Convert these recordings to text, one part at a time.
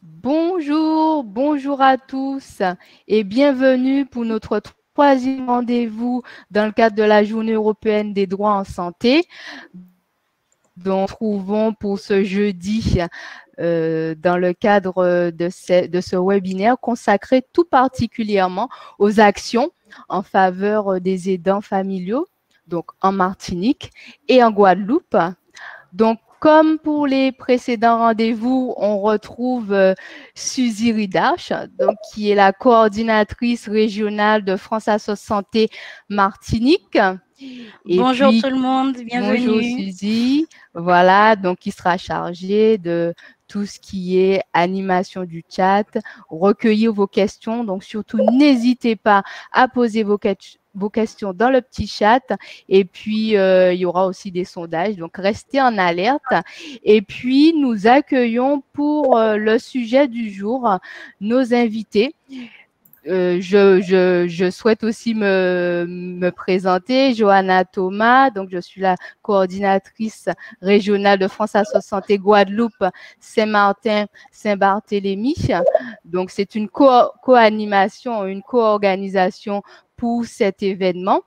Bonjour, bonjour à tous et bienvenue pour notre troisième rendez-vous dans le cadre de la Journée européenne des droits en santé. Dont nous trouvons pour ce jeudi dans le cadre de ce webinaire consacré tout particulièrement aux actions en faveur des aidants familiaux, donc en Martinique et en Guadeloupe. Donc, comme pour les précédents rendez-vous, on retrouve Suzy Ridache, donc, qui est la coordinatrice régionale de France Assos Santé Martinique. Et Bonjour puis, tout le monde, bonjour bienvenue. Suzy, voilà, donc qui sera chargée de tout ce qui est animation du chat, recueillir vos questions. Donc, surtout, n'hésitez pas à poser vos questions dans le petit chat. Et puis, il y aura aussi des sondages. Donc, restez en alerte. Et puis, nous accueillons pour le sujet du jour nos invités. Je souhaite aussi me présenter, Johanna Thomas, donc je suis la coordinatrice régionale de France Assos Santé Guadeloupe, Saint-Martin, Saint-Barthélemy. Donc c'est une co-animation, une co-organisation pour cet événement.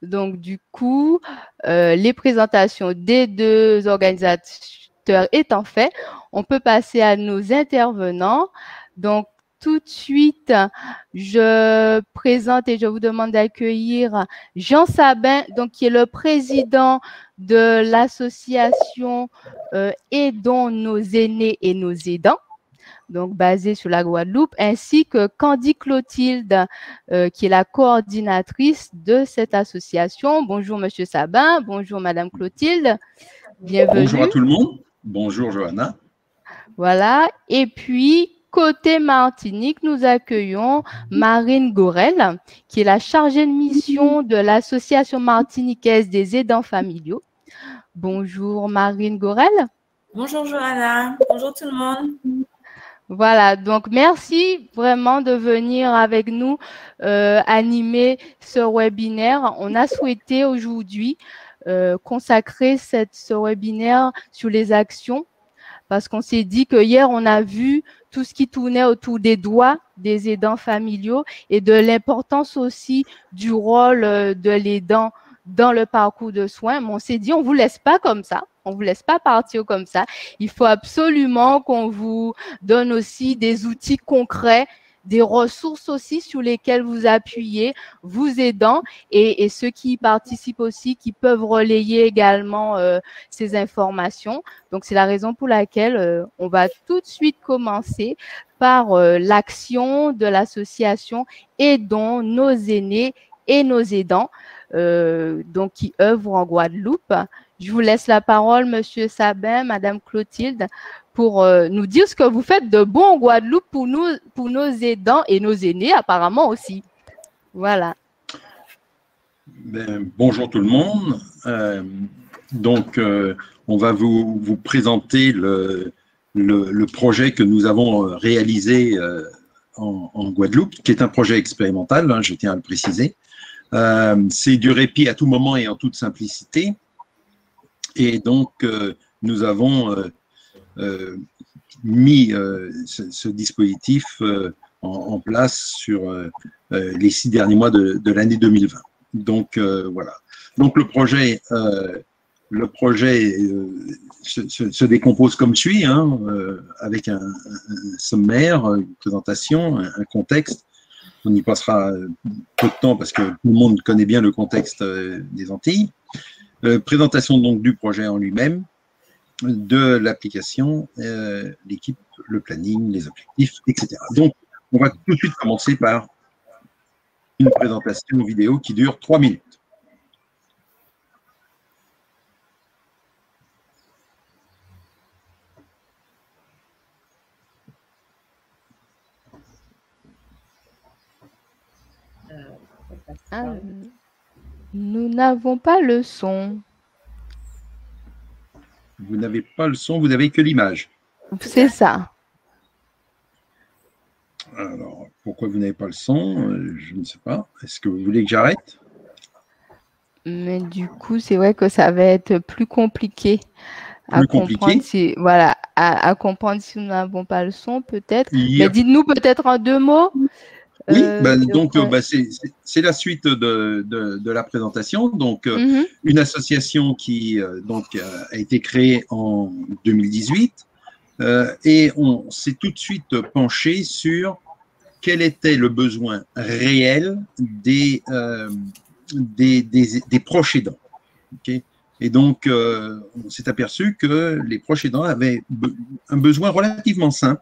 Donc du coup, les présentations des deux organisateurs étant faites, on peut passer à nos intervenants. Donc tout de suite, je présente et je vous demande d'accueillir Jean Sabin, donc, qui est le président de l'association Aidons nos aînés et nos aidants, donc basée sur la Guadeloupe, ainsi que Candy Clotilde, qui est la coordinatrice de cette association. Bonjour, Monsieur Sabin. Bonjour, Madame Clotilde. Bienvenue. Bonjour à tout le monde. Bonjour, Johanna. Voilà. Et puis, côté Martinique, nous accueillons Marine Gorel, qui est la chargée de mission de l'Association martiniquaise des aidants familiaux. Bonjour, Marine Gorel. Bonjour, Johanna. Bonjour tout le monde. Voilà, donc merci vraiment de venir avec nous animer ce webinaire. On a souhaité aujourd'hui consacrer ce webinaire sur les actions parce qu'on s'est dit que hier, on a vu tout ce qui tournait autour des droits des aidants familiaux et de l'importance aussi du rôle de l'aidant dans le parcours de soins. Mais on s'est dit, on ne vous laisse pas comme ça. On ne vous laisse pas partir comme ça. Il faut absolument qu'on vous donne aussi des outils concrets, des ressources aussi sur lesquelles vous appuyez, vous aidant, et ceux qui participent aussi, qui peuvent relayer également ces informations. Donc, c'est la raison pour laquelle on va tout de suite commencer par l'action de l'association Aidons nos aînés et nos aidants, donc qui œuvrent en Guadeloupe. Je vous laisse la parole, Monsieur Sabin, Madame Clotilde, pour nous dire ce que vous faites de bon en Guadeloupe pour nos aidants et nos aînés, apparemment aussi. Voilà. Bonjour tout le monde. On va vous présenter le projet que nous avons réalisé en Guadeloupe, qui est un projet expérimental, hein, je tiens à le préciser. C'est du répit à tout moment et en toute simplicité. Et donc, nous avons mis ce dispositif en place sur les 6 derniers mois de l'année 2020. Donc, voilà. Donc, le projet se décompose comme suit, hein, avec un sommaire, une présentation, un contexte. On y passera peu de temps parce que tout le monde connaît bien le contexte des Antilles. Présentation donc du projet en lui-même, de l'application, l'équipe, le planning, les objectifs, etc. Donc, on va tout de suite commencer par une présentation vidéo qui dure 3 minutes. Nous n'avons pas le son. Vous n'avez pas le son, vous n'avez que l'image. C'est ça. Alors, pourquoi vous n'avez pas le son? Je ne sais pas. Est-ce que vous voulez que j'arrête? Mais du coup, c'est vrai que ça va être plus compliqué plus compliqué. À comprendre si nous n'avons pas le son, peut-être. Mais dites-nous peut-être en 2 mots. Oui, c'est la suite de la présentation. Donc, une association qui a été créée en 2018 et on s'est tout de suite penché sur quel était le besoin réel des proches aidants. Okay. Et donc, on s'est aperçu que les proches aidants avaient un besoin relativement simple.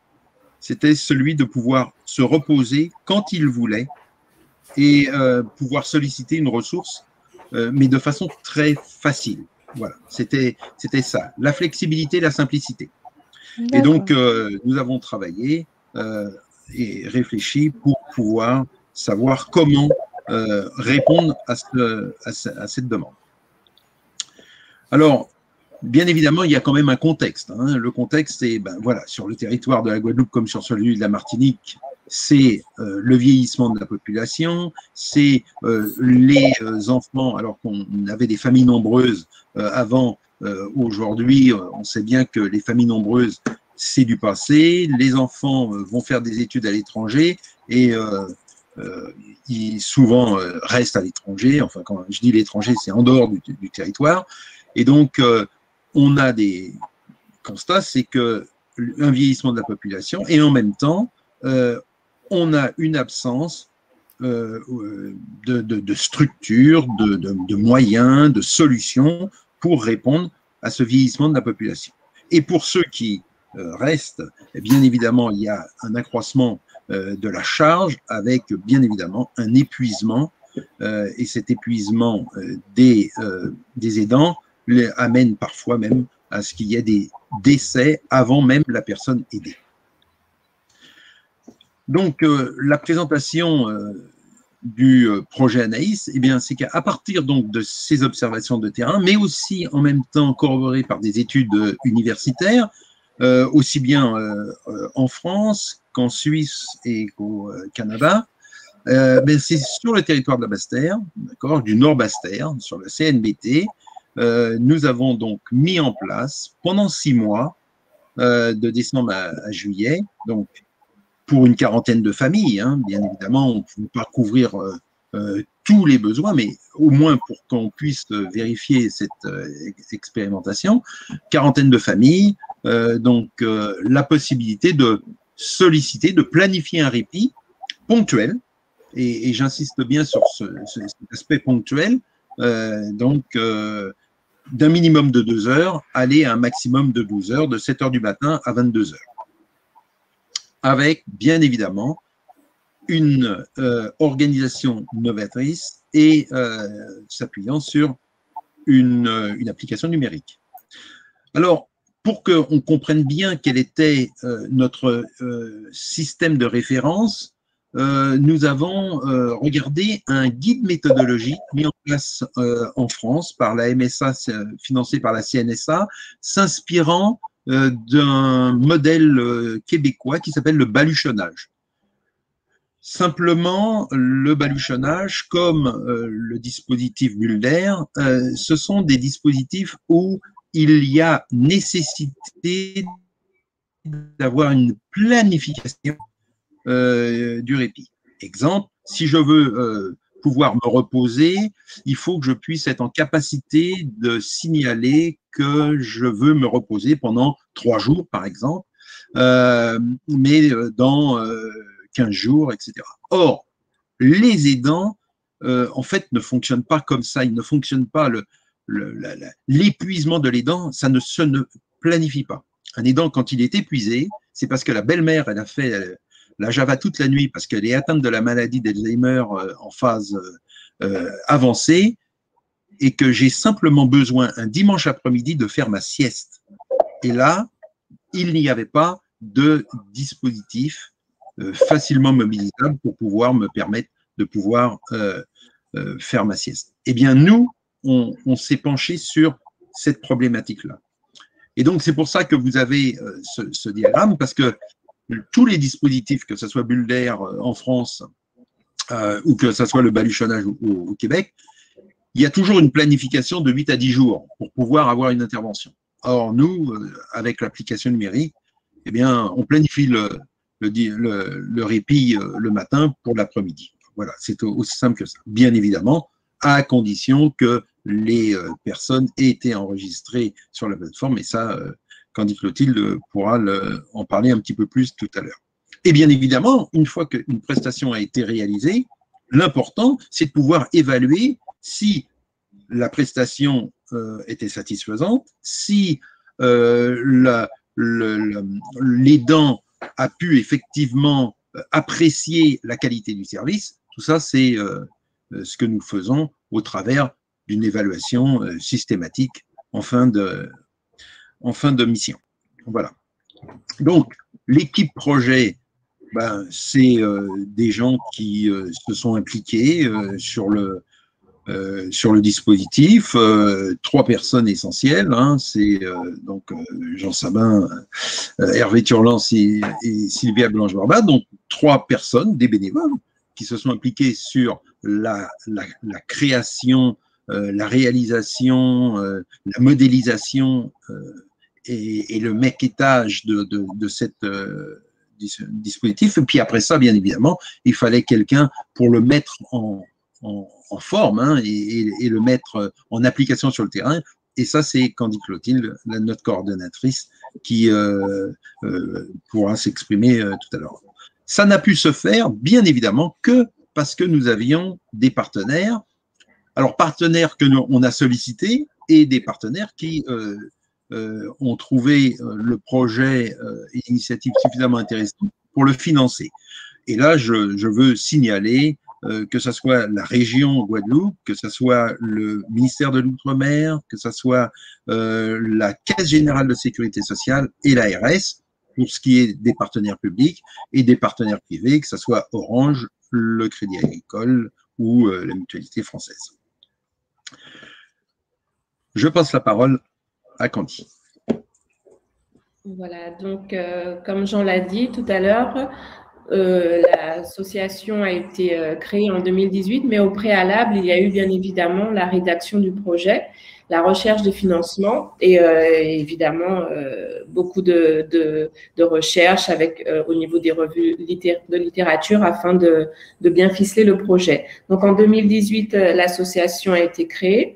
C'était celui de pouvoir se reposer quand ils voulaient et pouvoir solliciter une ressource, mais de façon très facile. Voilà, c'était ça, la flexibilité, la simplicité. Et donc, nous avons travaillé et réfléchi pour pouvoir savoir comment répondre à cette demande. Alors, bien évidemment, il y a quand même un contexte. Hein. Le contexte, c'est, sur le territoire de la Guadeloupe comme sur celui de la Martinique, c'est le vieillissement de la population, c'est les enfants, alors qu'on avait des familles nombreuses avant, aujourd'hui, on sait bien que les familles nombreuses, c'est du passé, les enfants vont faire des études à l'étranger et ils souvent restent à l'étranger, enfin quand je dis l'étranger, c'est en dehors du territoire. Et donc, on a des constats, c'est qu'un vieillissement de la population et en même temps, on a une absence de structures, de moyens, de solutions pour répondre à ce vieillissement de la population. Et pour ceux qui restent, bien évidemment, il y a un accroissement de la charge avec bien évidemment un épuisement et cet épuisement des aidants amène parfois même à ce qu'il y ait des décès avant même la personne aidée. Donc, la présentation du projet Anaïs, eh bien, c'est qu'à partir donc de ces observations de terrain, mais aussi en même temps corroborées par des études universitaires, aussi bien en France qu'en Suisse et qu'au Canada, c'est sur le territoire de la Basse-Terre, d'accord, du Nord Basse-Terre, sur la CNBT, nous avons donc mis en place pendant 6 mois, de décembre à juillet, donc pour une quarantaine de familles, hein, bien évidemment, on ne peut pas couvrir tous les besoins, mais au moins pour qu'on puisse vérifier cette expérimentation, quarantaine de familles, la possibilité de solliciter, de planifier un répit ponctuel, et j'insiste bien sur cet aspect ponctuel, d'un minimum de 2 heures, aller à un maximum de 12 heures, de 7 heures du matin à 22 heures. Avec, bien évidemment, une organisation novatrice et s'appuyant sur une application numérique. Alors, pour qu'on comprenne bien quel était notre système de référence, nous avons regardé un guide méthodologique mis en place en France par la MSA, financé par la CNSA, s'inspirant d'un modèle québécois qui s'appelle le baluchonnage. Simplement, le baluchonnage, comme le dispositif Mulder, ce sont des dispositifs où il y a nécessité d'avoir une planification du répit. Exemple, si je veux pouvoir me reposer, il faut que je puisse être en capacité de signaler que je veux me reposer pendant 3 jours, par exemple, mais dans 15 jours, etc. Or, les aidants, en fait, ne fonctionnent pas comme ça. Ils ne fonctionnent pas. L'épuisement de l'aidant, ça ne se planifie pas. Un aidant, quand il est épuisé, c'est parce que la belle-mère, elle a fait la Java toute la nuit parce qu'elle est atteinte de la maladie d'Alzheimer en phase avancée et que j'ai simplement besoin un dimanche après-midi de faire ma sieste. Et là, il n'y avait pas de dispositif facilement mobilisable pour pouvoir me permettre de pouvoir faire ma sieste. Eh bien, nous, on s'est penché sur cette problématique-là. Et donc, c'est pour ça que vous avez ce diagramme, parce que tous les dispositifs, que ce soit Mulder en France ou que ce soit le baluchonnage au Québec, il y a toujours une planification de 8 à 10 jours pour pouvoir avoir une intervention. Or, nous, avec l'application numérique, eh bien, on planifie le répit le matin pour l'après-midi. Voilà, c'est aussi simple que ça. Bien évidemment, à condition que les personnes aient été enregistrées sur la plateforme, et ça, Candy Clotilde pourra en parler un petit peu plus tout à l'heure. Et bien évidemment, une fois qu'une prestation a été réalisée, l'important, c'est de pouvoir évaluer si la prestation était satisfaisante, si l'aidant a pu effectivement apprécier la qualité du service. Tout ça, c'est ce que nous faisons au travers d'une évaluation systématique en fin de mission. Voilà. Donc, l'équipe projet, ben, c'est des gens qui se sont impliqués sur le dispositif, 3 personnes essentielles, hein, c'est donc Jean Sabin, Hervé Turlans et Sylvia Blanche-Barbat, donc 3 personnes, des bénévoles, qui se sont impliqués sur la création, la réalisation, la modélisation et le maquettage de cette dispositif. Et puis après ça, bien évidemment, il fallait quelqu'un pour le mettre en forme, hein, et le mettre en application sur le terrain. Et ça, c'est Candy Clotilde, notre coordonnatrice, qui pourra s'exprimer tout à l'heure. Ça n'a pu se faire, bien évidemment, que parce que nous avions des partenaires. Alors, partenaires que on a sollicités et des partenaires qui ont trouvé le projet et l'initiative suffisamment intéressant pour le financer. Et là, je veux signaler que ce soit la région Guadeloupe, que ce soit le ministère de l'Outre-mer, que ce soit la Caisse générale de sécurité sociale et l'ARS, pour ce qui est des partenaires publics et des partenaires privés, que ce soit Orange, le Crédit Agricole ou la Mutualité française. Je passe la parole à Candy. Voilà, donc comme Jean l'a dit tout à l'heure, l'association a été créée en 2018, mais au préalable, il y a eu bien évidemment la rédaction du projet, la recherche de financement et évidemment beaucoup de recherches au niveau des revues de littérature afin de bien ficeler le projet. Donc en 2018, l'association a été créée.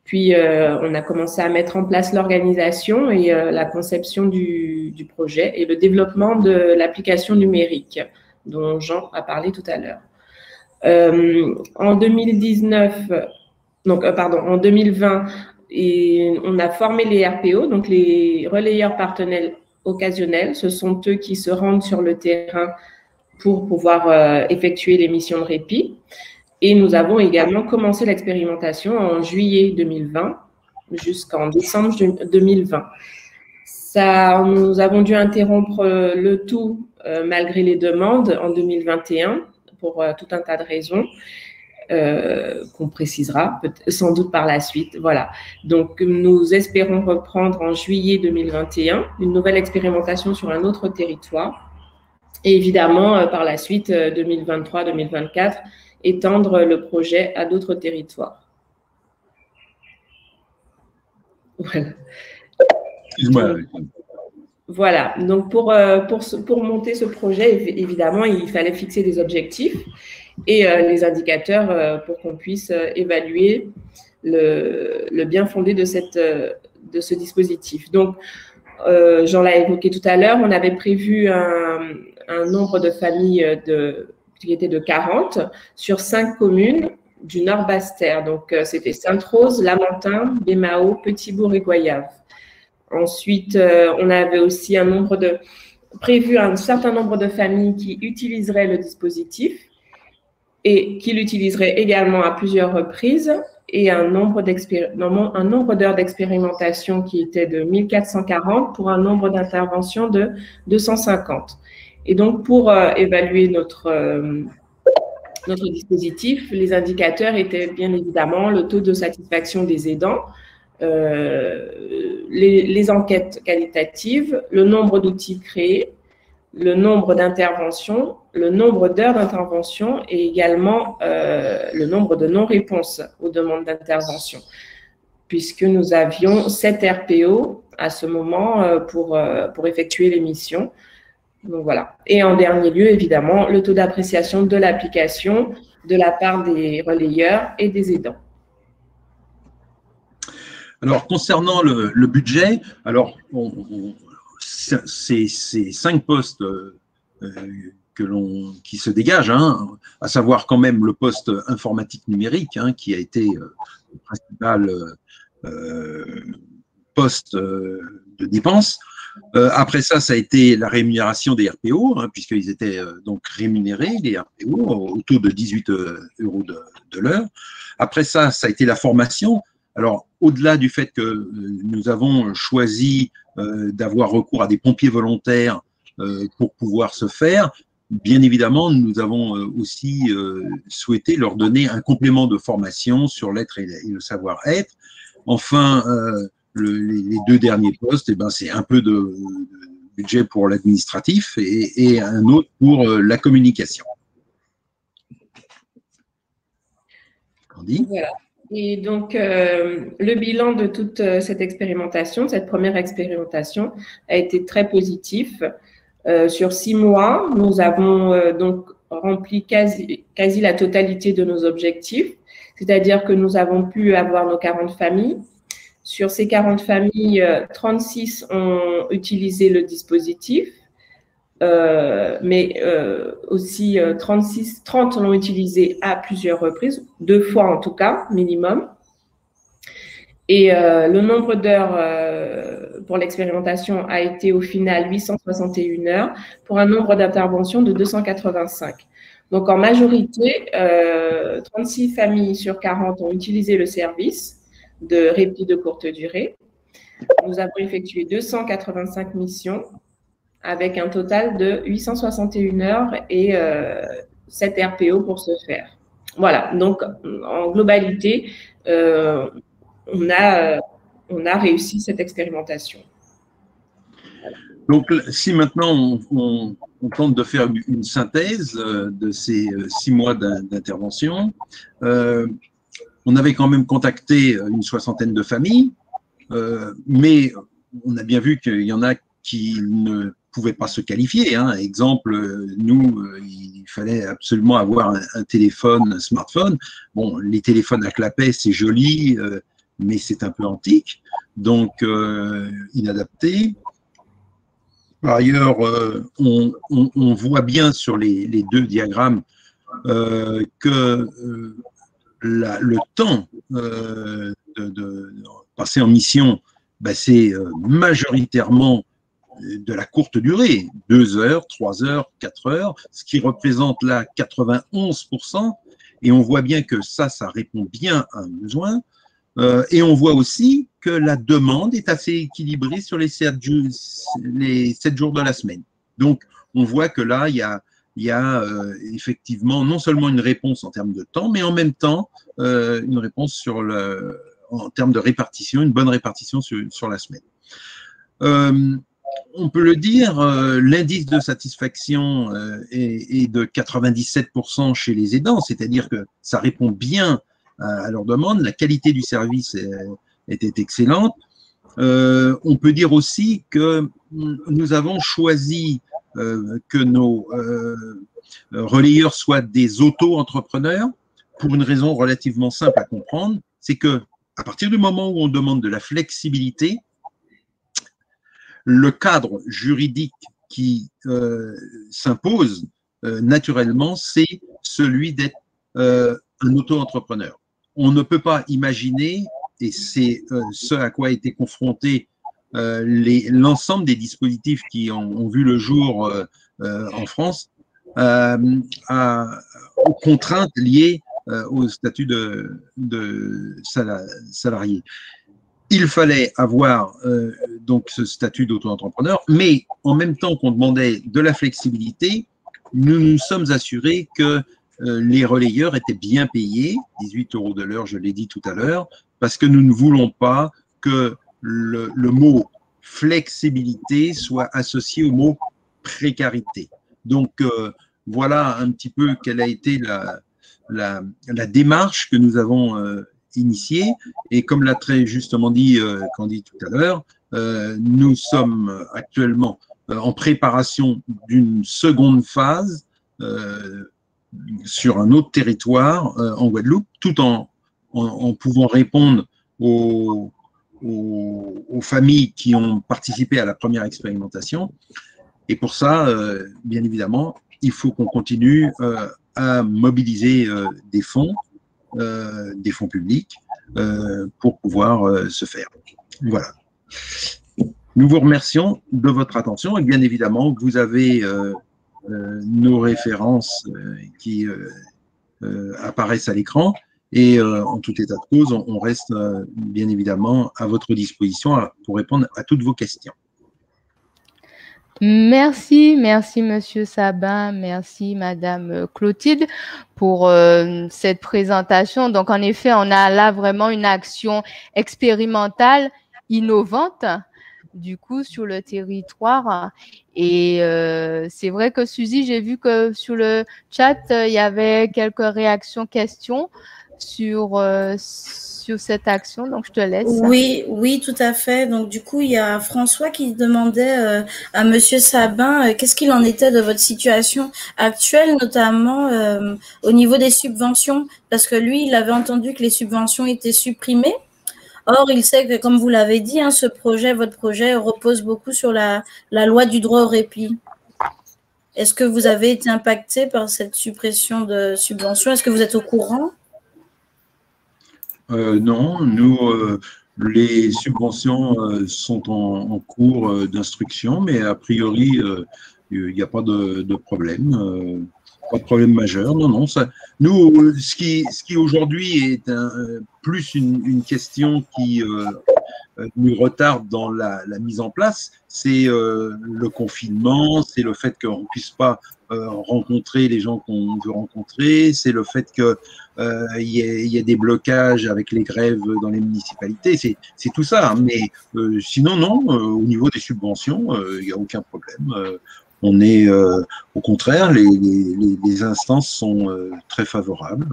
Puis, on a commencé à mettre en place l'organisation et la conception du projet et le développement de l'application numérique dont Jean a parlé tout à l'heure. En 2020, on a formé les RPO, donc les relayeurs partenaires occasionnels. Ce sont eux qui se rendent sur le terrain pour pouvoir effectuer les missions de répit. Et nous avons également commencé l'expérimentation en juillet 2020 jusqu'en décembre 2020. Nous avons dû interrompre le tout malgré les demandes en 2021 pour tout un tas de raisons qu'on précisera sans doute par la suite. Voilà. Donc, nous espérons reprendre en juillet 2021 une nouvelle expérimentation sur un autre territoire. Et évidemment, par la suite, 2023-2024, étendre le projet à d'autres territoires. Voilà. Voilà. Donc, pour monter ce projet, évidemment, il fallait fixer des objectifs et les indicateurs pour qu'on puisse évaluer le bien fondé de ce dispositif. Donc, Jean l'a évoqué tout à l'heure, on avait prévu un nombre de familles qui était de 40 sur 5 communes du Nord Basse-Terre. Donc, c'était Sainte-Rose, Lamentin, Bémao, Petit-Bourg et Goyave. Ensuite, on avait aussi prévu un certain nombre de familles qui utiliseraient le dispositif et qui l'utiliseraient également à plusieurs reprises et un nombre d'heures d'expérimentation qui était de 1440 pour un nombre d'interventions de 250. Et donc, pour évaluer notre dispositif, les indicateurs étaient bien évidemment le taux de satisfaction des aidants, les enquêtes qualitatives, le nombre d'outils créés, le nombre d'interventions, le nombre d'heures d'intervention et également le nombre de non-réponses aux demandes d'intervention, puisque nous avions 7 RPO à ce moment pour effectuer les missions. Donc voilà. Et en dernier lieu, évidemment, le taux d'appréciation de l'application de la part des relayeurs et des aidants. Alors, concernant le budget, alors c'est 5 postes qui se dégagent, hein, à savoir quand même le poste informatique numérique, hein, qui a été le principal poste de dépense. Après ça, ça a été la rémunération des RPO, hein, puisqu'ils étaient donc rémunérés, les RPO, au taux de 18 € de l'heure. Après ça, ça a été la formation. Alors, au-delà du fait que nous avons choisi d'avoir recours à des pompiers volontaires pour pouvoir se faire, bien évidemment, nous avons aussi souhaité leur donner un complément de formation sur l'être et le savoir-être. Enfin, les 2 derniers postes, eh ben, c'est un peu de budget pour l'administratif et un autre pour la communication. Candy ? Voilà. Et donc, le bilan de toute cette expérimentation, cette première expérimentation, a été très positif. Sur 6 mois, nous avons donc rempli quasi la totalité de nos objectifs, c'est-à-dire que nous avons pu avoir nos 40 familles. Sur ces 40 familles, 36 ont utilisé le dispositif, mais aussi 30 l'ont utilisé à plusieurs reprises, 2 fois en tout cas, minimum. Et le nombre d'heures pour l'expérimentation a été au final 861 heures pour un nombre d'interventions de 285. Donc en majorité, 36 familles sur 40 ont utilisé le service de répit de courte durée. Nous avons effectué 285 missions avec un total de 861 heures et 7 RPO pour ce faire. Voilà, donc en globalité, on a réussi cette expérimentation. Donc, si maintenant on tente de faire une synthèse de ces 6 mois d'intervention, on avait quand même contacté une 60aine de familles, mais on a bien vu qu'il y en a qui ne pouvaient pas se qualifier. Hein. Exemple, nous, il fallait absolument avoir un téléphone, un smartphone. Bon, les téléphones à clapet, c'est joli, mais c'est un peu antique, donc inadapté. Par ailleurs, on voit bien sur les 2 diagrammes que le temps de passer en mission, ben, c'est majoritairement de la courte durée, 2 heures, 3 heures, 4 heures, ce qui représente là 91%, et on voit bien que ça répond bien à un besoin. Et on voit aussi que la demande est assez équilibrée sur les 7 jours de la semaine. Donc, on voit que là, il y a effectivement non seulement une réponse en termes de temps, mais en même temps une réponse en termes de répartition, une bonne répartition sur la semaine. On peut le dire, l'indice de satisfaction est de 97% chez les aidants, c'est-à-dire que ça répond bien à leur demande, la qualité du service était excellente. On peut dire aussi que nous avons choisi que nos relayeurs soient des auto-entrepreneurs pour une raison relativement simple à comprendre, c'est que à partir du moment où on demande de la flexibilité, le cadre juridique qui s'impose naturellement, c'est celui d'être un auto-entrepreneur. On ne peut pas imaginer, et c'est ce à quoi a été confronté l'ensemble des dispositifs qui ont vu le jour en France, aux contraintes liées au statut de salarié. Il fallait avoir donc ce statut d'auto-entrepreneur, mais en même temps qu'on demandait de la flexibilité, nous nous sommes assurés que les relayeurs étaient bien payés, 18 € de l'heure, je l'ai dit tout à l'heure, parce que nous ne voulons pas que le mot flexibilité soit associé au mot précarité. Donc, voilà un petit peu quelle a été la démarche que nous avons initiée. Et comme l'a très justement dit Candy tout à l'heure, Nous sommes actuellement en préparation d'une seconde phase sur un autre territoire en Guadeloupe, tout en pouvant répondre aux familles qui ont participé à la première expérimentation. Et pour ça, bien évidemment, il faut qu'on continue à mobiliser des fonds publics pour pouvoir se faire. Voilà. Nous vous remercions de votre attention et bien évidemment, vous avez nos références qui apparaissent à l'écran et en tout état de cause, on reste bien évidemment à votre disposition pour répondre à toutes vos questions. Merci, merci Monsieur Sabin, merci Madame Clotilde pour cette présentation. Donc en effet, on a là vraiment une action expérimentale, innovante, du coup, sur le territoire. Et c'est vrai que Suzy, j'ai vu que sur le chat, il y avait quelques réactions, questions sur cette action, donc je te laisse. Oui, oui, tout à fait. Donc du coup, il y a François qui demandait à Monsieur Sabin qu'est-ce qu'il en était de votre situation actuelle, notamment au niveau des subventions, parce que lui, il avait entendu que les subventions étaient supprimées. Or, il sait que, comme vous l'avez dit, hein, votre projet repose beaucoup sur la loi du droit au répit. Est-ce que vous avez été impacté par cette suppression de subventions? Est-ce que vous êtes au courant? Non, nous, les subventions sont en cours d'instruction, mais a priori, il n'y a pas de problème, pas de problème majeur. Non, non. Ça, nous, ce qui aujourd'hui est plus une question qui nous retarde dans la mise en place, c'est le confinement, c'est le fait qu'on ne puisse pas rencontrer les gens qu'on veut rencontrer, c'est le fait que y a des blocages avec les grèves dans les municipalités, c'est tout ça. Mais sinon, non, au niveau des subventions, il n'y a aucun problème. On est, au contraire, les instances sont très favorables.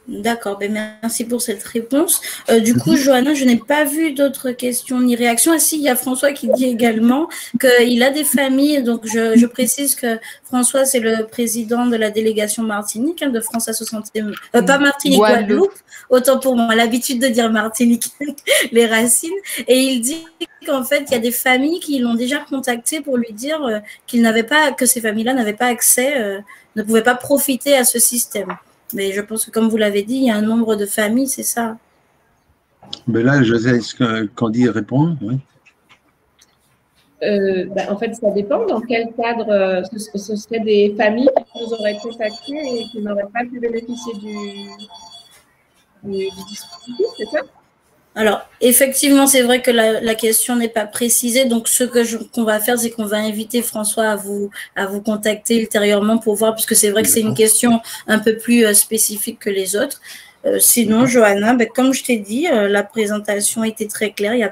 D'accord, ben merci pour cette réponse. Du coup, Johanna, je n'ai pas vu d'autres questions ni réactions. Ah si, il y a François qui dit également qu'il a des familles. Donc, je précise que François, c'est le président de la délégation Martinique, hein, de France à 60. Pas Martinique, Guadeloupe. Autant pour moi, l'habitude de dire Martinique, les racines. Et il dit qu'en fait, il y a des familles qui l'ont déjà contacté pour lui dire qu'il n'avait pas, que ces familles-là n'avaient pas accès, ne pouvaient pas profiter à ce système. Mais je pense que, comme vous l'avez dit, il y a un nombre de familles, c'est ça. Mais là, je sais ce qu'Andy répond. Oui. En fait, ça dépend dans quel cadre ce serait des familles qui nous auraient contactés et qui n'auraient pas pu bénéficier du dispositif, c'est ça? Alors, effectivement, c'est vrai que la question n'est pas précisée. Donc, ce qu'on va faire, c'est qu'on va inviter François à vous contacter ultérieurement pour voir, puisque c'est vrai que c'est une question un peu plus spécifique que les autres. Sinon, Johanna, comme je t'ai dit, la présentation était très claire. Il n'y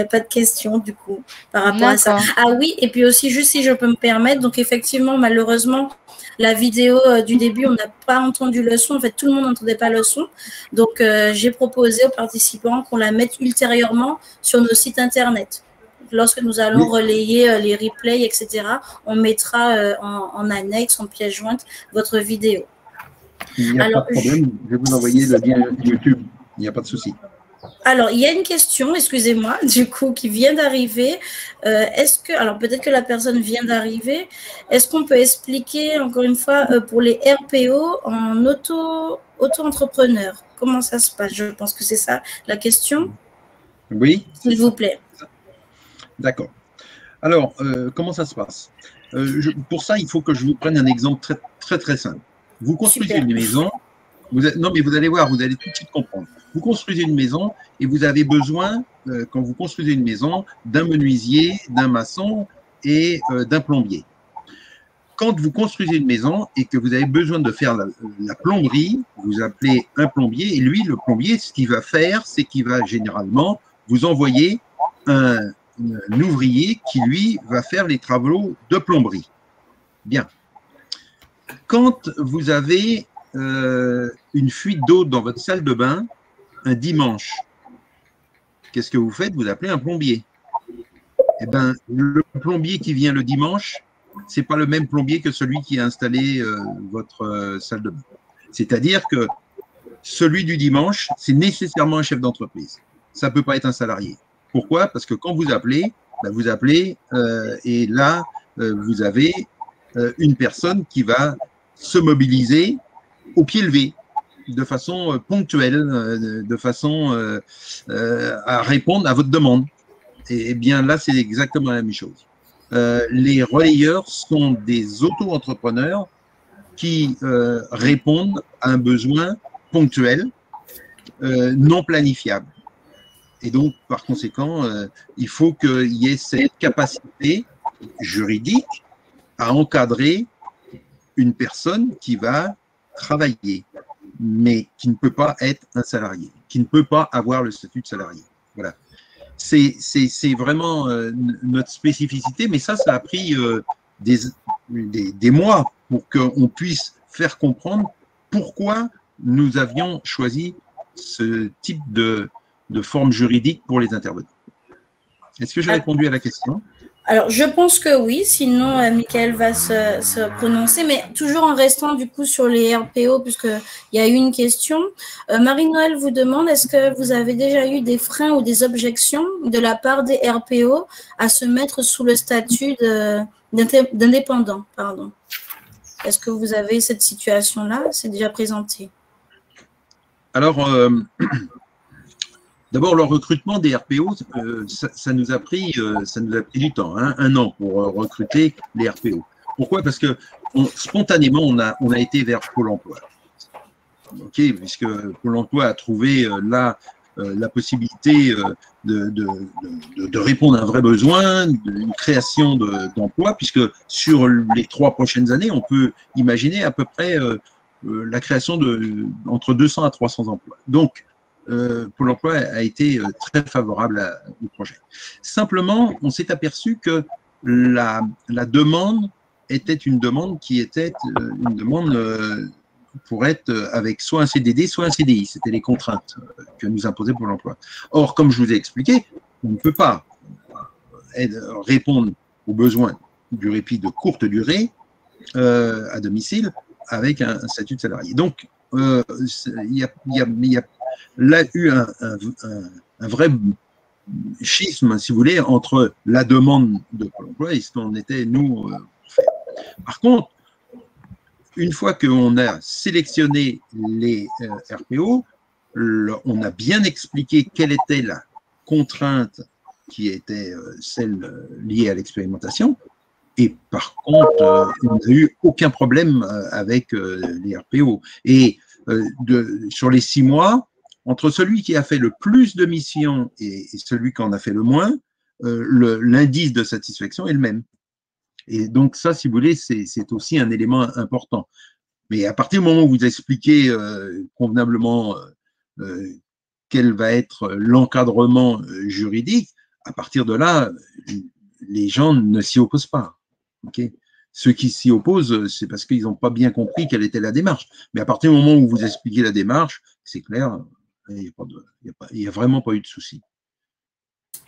a pas de questions, du coup, par rapport à ça. Ah oui, et puis aussi, juste si je peux me permettre, donc effectivement, malheureusement, la vidéo du début, on n'a pas entendu le son. En fait, tout le monde n'entendait pas le son. Donc, j'ai proposé aux participants qu'on la mette ultérieurement sur nos sites Internet. Lorsque nous allons relayer les replays, etc., on mettra en annexe, en pièce jointe, votre vidéo. Il n'y a pas de problème. Je vais vous envoyer le lien YouTube. Il n'y a pas de souci. Alors, il y a une question, excusez-moi, du coup, qui vient d'arriver. Alors peut-être que la personne vient d'arriver. Est-ce qu'on peut expliquer, encore une fois, pour les RPO en auto-entrepreneur, comment ça se passe? Je pense que c'est ça la question. Oui. S'il vous plaît. D'accord. Alors, comment ça se passe? Pour ça, il faut que je vous prenne un exemple très, très, très simple. Vous construisez une maison. Non, mais vous allez voir, vous allez tout de suite comprendre. Vous construisez une maison et vous avez besoin, quand vous construisez une maison, d'un menuisier, d'un maçon et d'un plombier. Quand vous construisez une maison et que vous avez besoin de faire la plomberie, vous appelez un plombier et lui, le plombier, ce qu'il va faire, c'est qu'il va généralement vous envoyer un ouvrier qui, lui, va faire les travaux de plomberie. Bien. Quand vous avez une fuite d'eau dans votre salle de bain un dimanche, qu'est-ce que vous faites? Vous appelez un plombier. Eh bien, le plombier qui vient le dimanche, c'est pas le même plombier que celui qui a installé votre salle de bain. C'est-à-dire que celui du dimanche, c'est nécessairement un chef d'entreprise. Ça peut pas être un salarié. Pourquoi? Parce que quand vous appelez, et là, vous avez une personne qui va se mobiliser au pied levé, de façon ponctuelle, de façon à répondre à votre demande. Et bien là, c'est exactement la même chose. Les relayeurs sont des auto-entrepreneurs qui répondent à un besoin ponctuel, non planifiable. Et donc, par conséquent, il faut qu'il y ait cette capacité juridique à encadrer une personne qui va travailler, mais qui ne peut pas être un salarié, qui ne peut pas avoir le statut de salarié. Voilà. C'est vraiment notre spécificité, mais ça a pris des mois pour qu'on puisse faire comprendre pourquoi nous avions choisi ce type de forme juridique pour les intervenants. Est-ce que j'ai répondu à la question? Alors, je pense que oui, sinon Michael va se prononcer, mais toujours en restant du coup sur les RPO, puisqu'il y a eu une question. Marie-Noël vous demande, est-ce que vous avez déjà eu des freins ou des objections de la part des RPO à se mettre sous le statut d'indépendant, pardon. Est-ce que vous avez cette situation-là? C'est déjà présenté. Alors, d'abord, le recrutement des RPO, ça nous a pris du temps, hein, 1 an pour recruter les RPO. Pourquoi? Parce que spontanément, on a été vers Pôle emploi. Okay, puisque Pôle emploi a trouvé la possibilité de répondre à un vrai besoin, une création d'emplois, puisque sur les 3 prochaines années, on peut imaginer à peu près la création entre 200 à 300 emplois. Donc, Pôle emploi a été très favorable au projet. Simplement, on s'est aperçu que la demande était une demande qui était une demande pour être avec soit un CDD, soit un CDI. C'était les contraintes que nous imposait Pôle emploi. Or, comme je vous ai expliqué, on ne peut pas répondre aux besoins du répit de courte durée à domicile avec un statut de salarié. Donc, il y a là eu un vrai schisme, si vous voulez, entre la demande de Pôle emploi et ce qu'on était, nous, faire. Par contre, une fois qu'on a sélectionné les RPO, on a bien expliqué quelle était la contrainte qui était celle liée à l'expérimentation. Et par contre, on n'a eu aucun problème avec les RPO. Et sur les 6 mois, entre celui qui a fait le plus de missions et celui qui en a fait le moins, l'indice de satisfaction est le même. Et donc ça, si vous voulez, c'est aussi un élément important. Mais à partir du moment où vous expliquez convenablement quel va être l'encadrement juridique, à partir de là, les gens ne s'y opposent pas. Okay. Ceux qui s'y opposent, c'est parce qu'ils n'ont pas bien compris quelle était la démarche. Mais à partir du moment où vous expliquez la démarche, c'est clair, il n'y a vraiment pas eu de souci.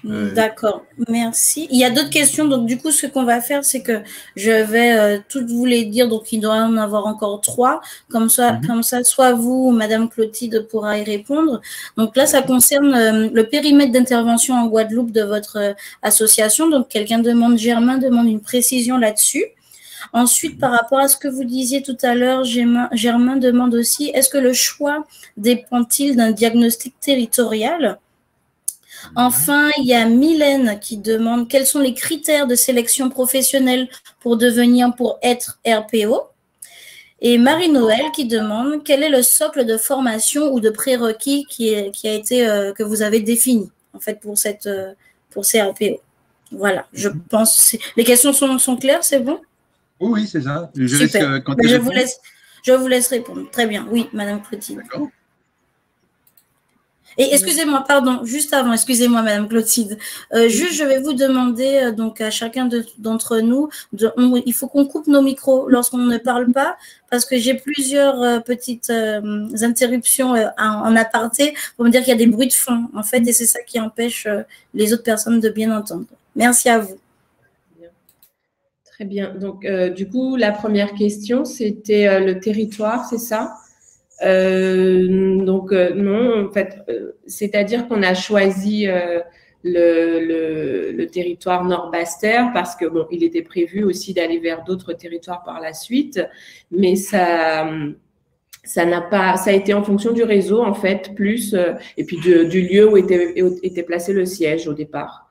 D'accord, merci. Il y a d'autres questions, donc du coup, ce qu'on va faire, c'est que je vais toutes vous les dire, donc il doit en avoir encore 3, comme ça, soit vous ou Madame Clotilde pourra y répondre. Donc là, ça concerne le périmètre d'intervention en Guadeloupe de votre association. Donc quelqu'un Germain demande une précision là-dessus. Ensuite, par rapport à ce que vous disiez tout à l'heure, Germain demande aussi, est-ce que le choix dépend-il d'un diagnostic territorial ? Enfin, il y a Mylène qui demande quels sont les critères de sélection professionnelle pour être RPO. Et Marie-Noël qui demande quel est le socle de formation ou de prérequis que vous avez défini en fait pour ces RPO. Voilà, je pense. Les questions sont claires, c'est bon? Oui, c'est ça. Je vous laisse répondre. Très bien. Oui, Madame Clotilde. D'accord. Et excusez-moi, pardon, juste avant, excusez-moi, Madame Clotilde. Juste, je vais vous demander, donc, à chacun d'entre nous, il faut qu'on coupe nos micros lorsqu'on ne parle pas, parce que j'ai plusieurs petites interruptions en aparté pour me dire qu'il y a des bruits de fond, en fait, et c'est ça qui empêche les autres personnes de bien entendre. Merci à vous. Très bien. Donc, du coup, la première question, c'était le territoire, c'est ça? Non, en fait, c'est-à-dire qu'on a choisi le territoire Nord-Basse-Terre parce que bon, il était prévu aussi d'aller vers d'autres territoires par la suite, mais ça n'a pas, ça a été en fonction du réseau en fait, plus et puis du lieu où était placé le siège au départ.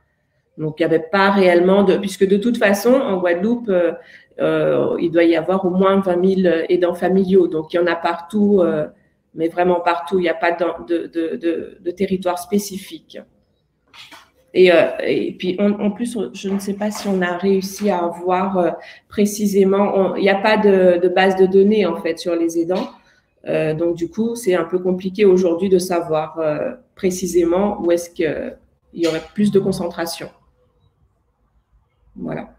Donc, il n'y avait pas réellement puisque de toute façon, en Guadeloupe, il doit y avoir au moins 20 000 aidants familiaux. Donc, il y en a partout, mais vraiment partout. Il n'y a pas de territoire spécifique. Et puis, en plus, je ne sais pas si on a réussi à avoir précisément, il n'y a pas de base de données, en fait, sur les aidants. Donc, du coup, c'est un peu compliqué aujourd'hui de savoir précisément où est-ce qu'il y aurait plus de concentration. Voilà.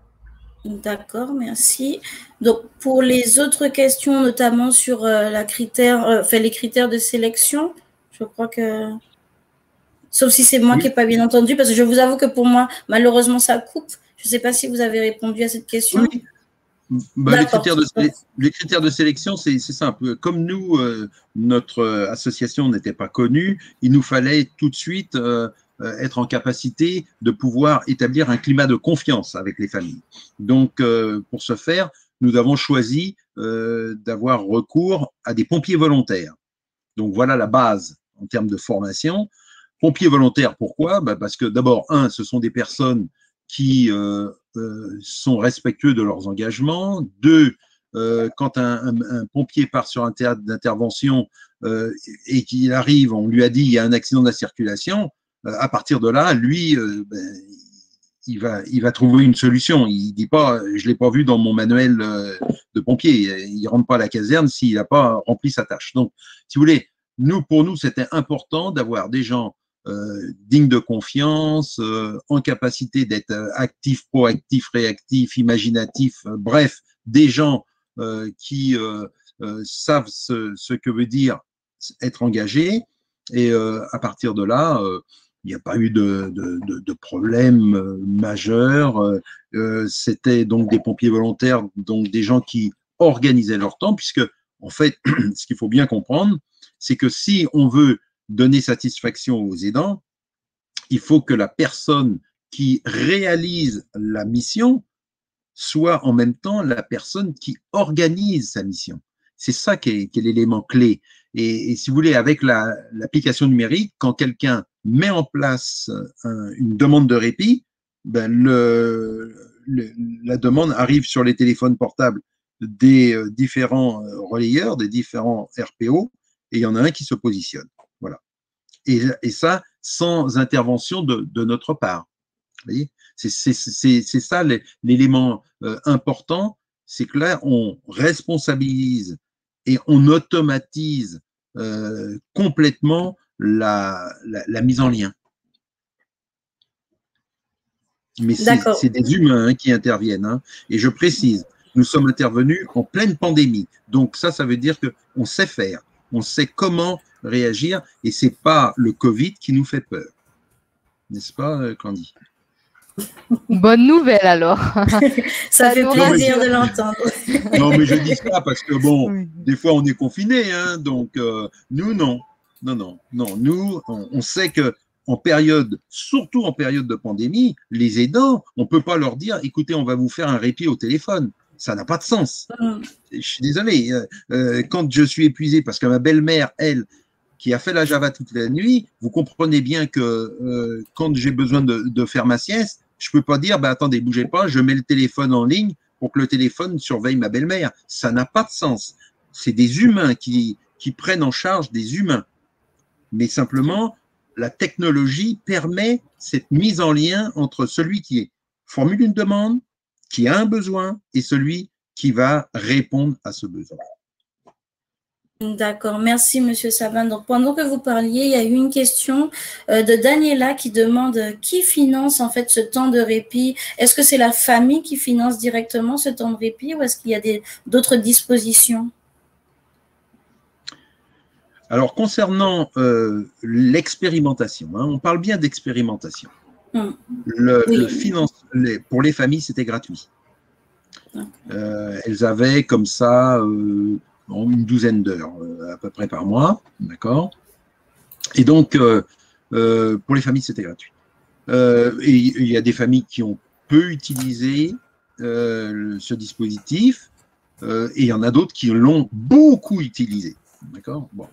D'accord, merci. Donc, pour les autres questions, notamment sur les critères de sélection, je crois que… Sauf si c'est moi qui n'ai pas bien entendu, parce que je vous avoue que pour moi, malheureusement, ça coupe. Je ne sais pas si vous avez répondu à cette question. Oui. Les critères de sélection, c'est simple. Comme nous, notre association n'était pas connue, il nous fallait tout de suite être en capacité de pouvoir établir un climat de confiance avec les familles. Donc, pour ce faire, nous avons choisi d'avoir recours à des pompiers volontaires. Donc, voilà la base en termes de formation. Pompiers volontaires, pourquoi? Parce que d'abord, ce sont des personnes qui sont respectueux de leurs engagements. Deux, quand un pompier part sur un théâtre d'intervention et qu'il arrive, on lui a dit il y a un accident de la circulation, à partir de là, lui, il va trouver une solution. Il dit pas, je l'ai pas vu dans mon manuel de pompier. Il rentre pas à la caserne s'il n'a pas rempli sa tâche. Donc, si vous voulez, pour nous, c'était important d'avoir des gens dignes de confiance, en capacité d'être actifs, proactifs, réactifs, imaginatifs, bref, des gens qui savent ce que veut dire être engagé. Et à partir de là, il n'y a pas eu de problème majeur. C'était donc des pompiers volontaires, donc des gens qui organisaient leur temps, puisque en fait, ce qu'il faut bien comprendre, c'est que si on veut donner satisfaction aux aidants, il faut que la personne qui réalise la mission soit en même temps la personne qui organise sa mission. C'est ça qui est l'élément clé. Et si vous voulez, avec l'application numérique, quand quelqu'un met en place une demande de répit, la demande arrive sur les téléphones portables des différents relayeurs, des différents RPO, et il y en a un qui se positionne. Voilà. Et ça, sans intervention de notre part. Vous voyez, c'est ça l'élément important, c'est que là, on responsabilise et on automatise complètement la mise en lien. Mais c'est des humains qui interviennent. Hein. Et je précise, nous sommes intervenus en pleine pandémie. Donc ça veut dire qu'on sait faire, on sait comment réagir, et c'est pas le Covid qui nous fait peur. N'est-ce pas, Candy? Bonne nouvelle alors. Ça fait plaisir de l'entendre. Non, mais je dis ça parce que bon, des fois on est confinés, hein, donc nous non. Nous, on sait que en période, surtout en période de pandémie, les aidants, on peut pas leur dire, écoutez, on va vous faire un répit au téléphone. Ça n'a pas de sens. Je suis désolé. Quand je suis épuisé, parce que ma belle-mère, elle, qui a fait la Java toute la nuit, vous comprenez bien que quand j'ai besoin de faire ma sieste, je peux pas dire, attendez, bougez pas, je mets le téléphone en ligne pour que le téléphone surveille ma belle-mère. Ça n'a pas de sens. C'est des humains qui prennent en charge des humains. Mais simplement, la technologie permet cette mise en lien entre celui qui formule une demande, qui a un besoin, et celui qui va répondre à ce besoin. D'accord, merci Monsieur Sabin. Donc pendant que vous parliez, il y a eu une question de Daniela qui demande qui finance en fait ce temps de répit. Est-ce que c'est la famille qui finance directement ce temps de répit ou est-ce qu'il y a d'autres dispositions? Alors concernant l'expérimentation, hein, on parle bien d'expérimentation. Pour les familles, c'était gratuit. Elles avaient comme ça une douzaine d'heures à peu près par mois, d'accord. Et donc, pour les familles, c'était gratuit. Et il y a des familles qui ont peu utilisé ce dispositif, et il y en a d'autres qui l'ont beaucoup utilisé, d'accord. Bon,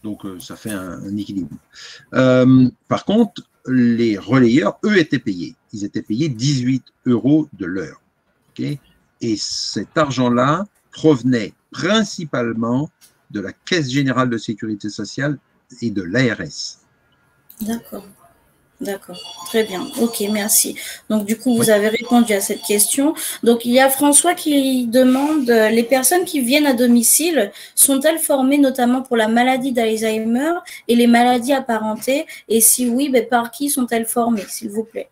donc ça fait un équilibre. Par contre, les relayeurs, eux, étaient payés. Ils étaient payés 18 € de l'heure, ok. Et cet argent-là provenait principalement de la Caisse générale de sécurité sociale et de l'ARS. D'accord, d'accord, très bien, ok, merci. Donc du coup, vous avez répondu à cette question. Donc il y a François qui demande, les personnes qui viennent à domicile sont-elles formées notamment pour la maladie d'Alzheimer et les maladies apparentées? Et si oui, par qui sont-elles formées, s'il vous plaît?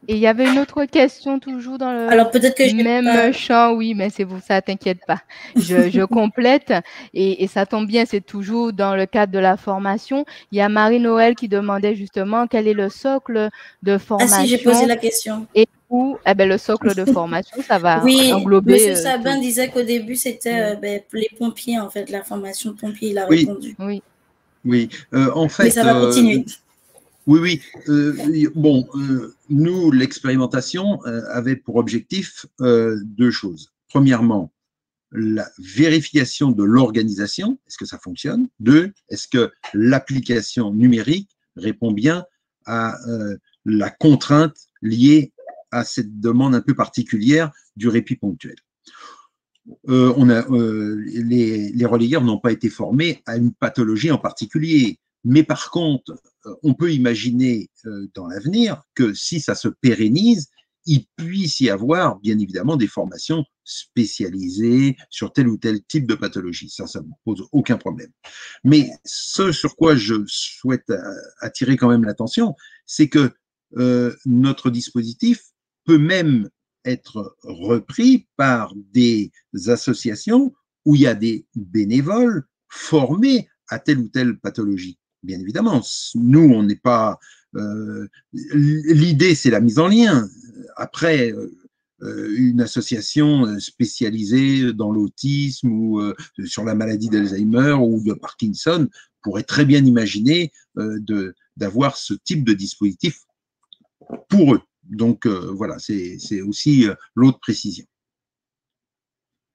Et il y avait une autre question toujours dans le Alors, peut-être que même champ, oui, mais c'est pour ça, t'inquiète pas. Je complète et ça tombe bien, c'est toujours dans le cadre de la formation. Il y a Marie-Noël qui demandait justement quel est le socle de formation. Ah si, j'ai posé la question. Et où, le socle de formation, ça va englober… Monsieur Sabin disait qu'au début, c'était les pompiers, en fait, la formation de pompiers, il a répondu. Oui, en fait… Mais ça va continuer. Oui. Nous, l'expérimentation avait pour objectif deux choses. Premièrement, la vérification de l'organisation, est-ce que ça fonctionne? Deux, est-ce que l'application numérique répond bien à la contrainte liée à cette demande un peu particulière du répit ponctuel? Les relayeurs n'ont pas été formés à une pathologie en particulier. Mais par contre, on peut imaginer dans l'avenir que si ça se pérennise, il puisse y avoir bien évidemment des formations spécialisées sur tel ou tel type de pathologie. Ça ne pose aucun problème. Mais ce sur quoi je souhaite attirer quand même l'attention, c'est que notre dispositif peut même être repris par des associations où il y a des bénévoles formés à telle ou telle pathologie. Bien évidemment, nous, on n'est pas… l'idée, c'est la mise en lien. Après, une association spécialisée dans l'autisme ou sur la maladie d'Alzheimer ou de Parkinson pourrait très bien imaginer d'avoir ce type de dispositif pour eux. Donc, voilà, c'est aussi l'autre précision.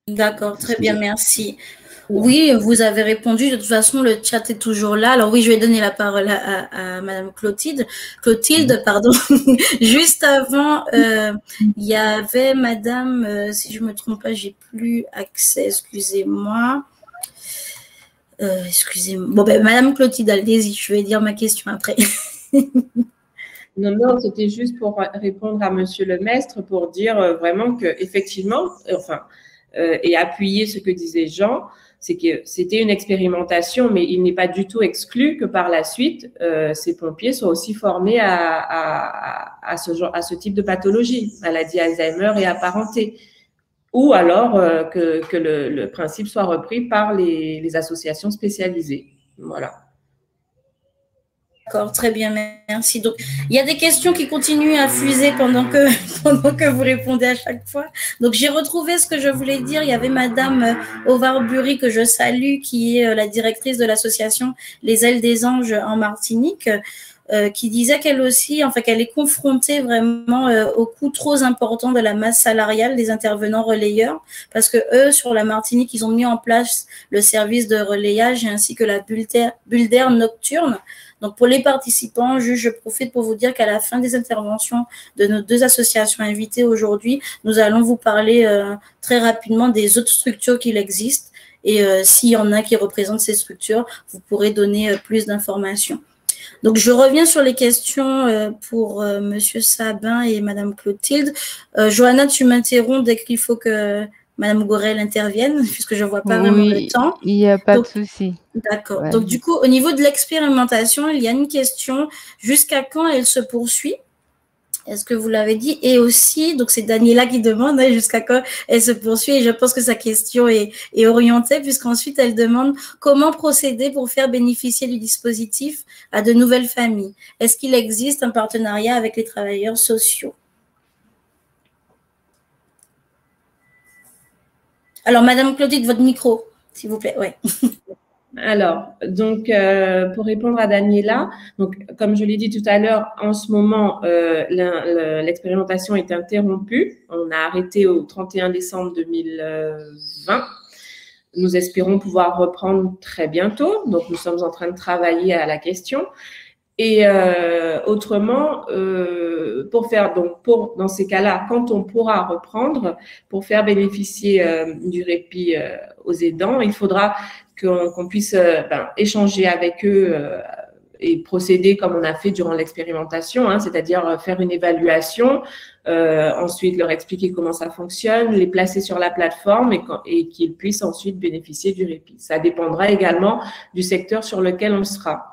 D'accord, très bien, merci. Oui, vous avez répondu. De toute façon, le chat est toujours là. Alors oui, je vais donner la parole à Madame Clotilde. Clotilde, pardon. Juste avant, il y avait Madame, si je me trompe pas, j'ai plus accès, excusez-moi. Excusez-moi. Bon, Madame Clotilde, allez-y, je vais dire ma question après. Non, c'était juste pour répondre à Monsieur le Maistre pour dire vraiment que effectivement, et appuyer ce que disait Jean, c'est que c'était une expérimentation, mais il n'est pas du tout exclu que par la suite, ces pompiers soient aussi formés à ce type de pathologie, maladie Alzheimer et apparentée, ou alors que le principe soit repris par les associations spécialisées. Voilà. D'accord, très bien, merci. Donc, il y a des questions qui continuent à fuser pendant que vous répondez à chaque fois. Donc, j'ai retrouvé ce que je voulais dire. Il y avait Madame Ovarbury, que je salue, qui est la directrice de l'association Les Ailes des Anges en Martinique, qui disait qu'elle aussi, qu'elle est confrontée vraiment au coût trop important de la masse salariale des intervenants relayeurs, parce que eux, sur la Martinique, ils ont mis en place le service de relayage ainsi que la bulle d'air nocturne. Donc, pour les participants, je profite pour vous dire qu'à la fin des interventions de nos deux associations invitées aujourd'hui, nous allons vous parler très rapidement des autres structures qu'il existe. Et s'il y en a qui représentent ces structures, vous pourrez donner plus d'informations. Donc, je reviens sur les questions pour Monsieur Sabin et Madame Clotilde. Johanna, tu m'interromps dès qu'il faut que Madame Gorel intervienne, puisque je ne vois pas vraiment le temps. Il n'y a pas de souci. D'accord. Donc, du coup, au niveau de l'expérimentation, il y a une question. Jusqu'à quand elle se poursuit? Est-ce que vous l'avez dit? Et aussi, donc c'est Daniela qui demande jusqu'à quand elle se poursuit. Et je pense que sa question est orientée, puisqu'ensuite elle demande comment procéder pour faire bénéficier du dispositif à de nouvelles familles. Est-ce qu'il existe un partenariat avec les travailleurs sociaux? Alors, Madame Claudine, votre micro, s'il vous plaît. Ouais. Alors, donc, pour répondre à Daniela, donc, comme je l'ai dit tout à l'heure, en ce moment, l'expérimentation est interrompue. On a arrêté au 31 décembre 2020. Nous espérons pouvoir reprendre très bientôt. Donc, nous sommes en train de travailler à la question. Et autrement, dans ces cas-là, quand on pourra reprendre, pour faire bénéficier du répit aux aidants, il faudra qu'on puisse échanger avec eux et procéder comme on a fait durant l'expérimentation, hein, c'est-à-dire faire une évaluation, ensuite leur expliquer comment ça fonctionne, les placer sur la plateforme et qu'ils puissent ensuite bénéficier du répit. Ça dépendra également du secteur sur lequel on sera.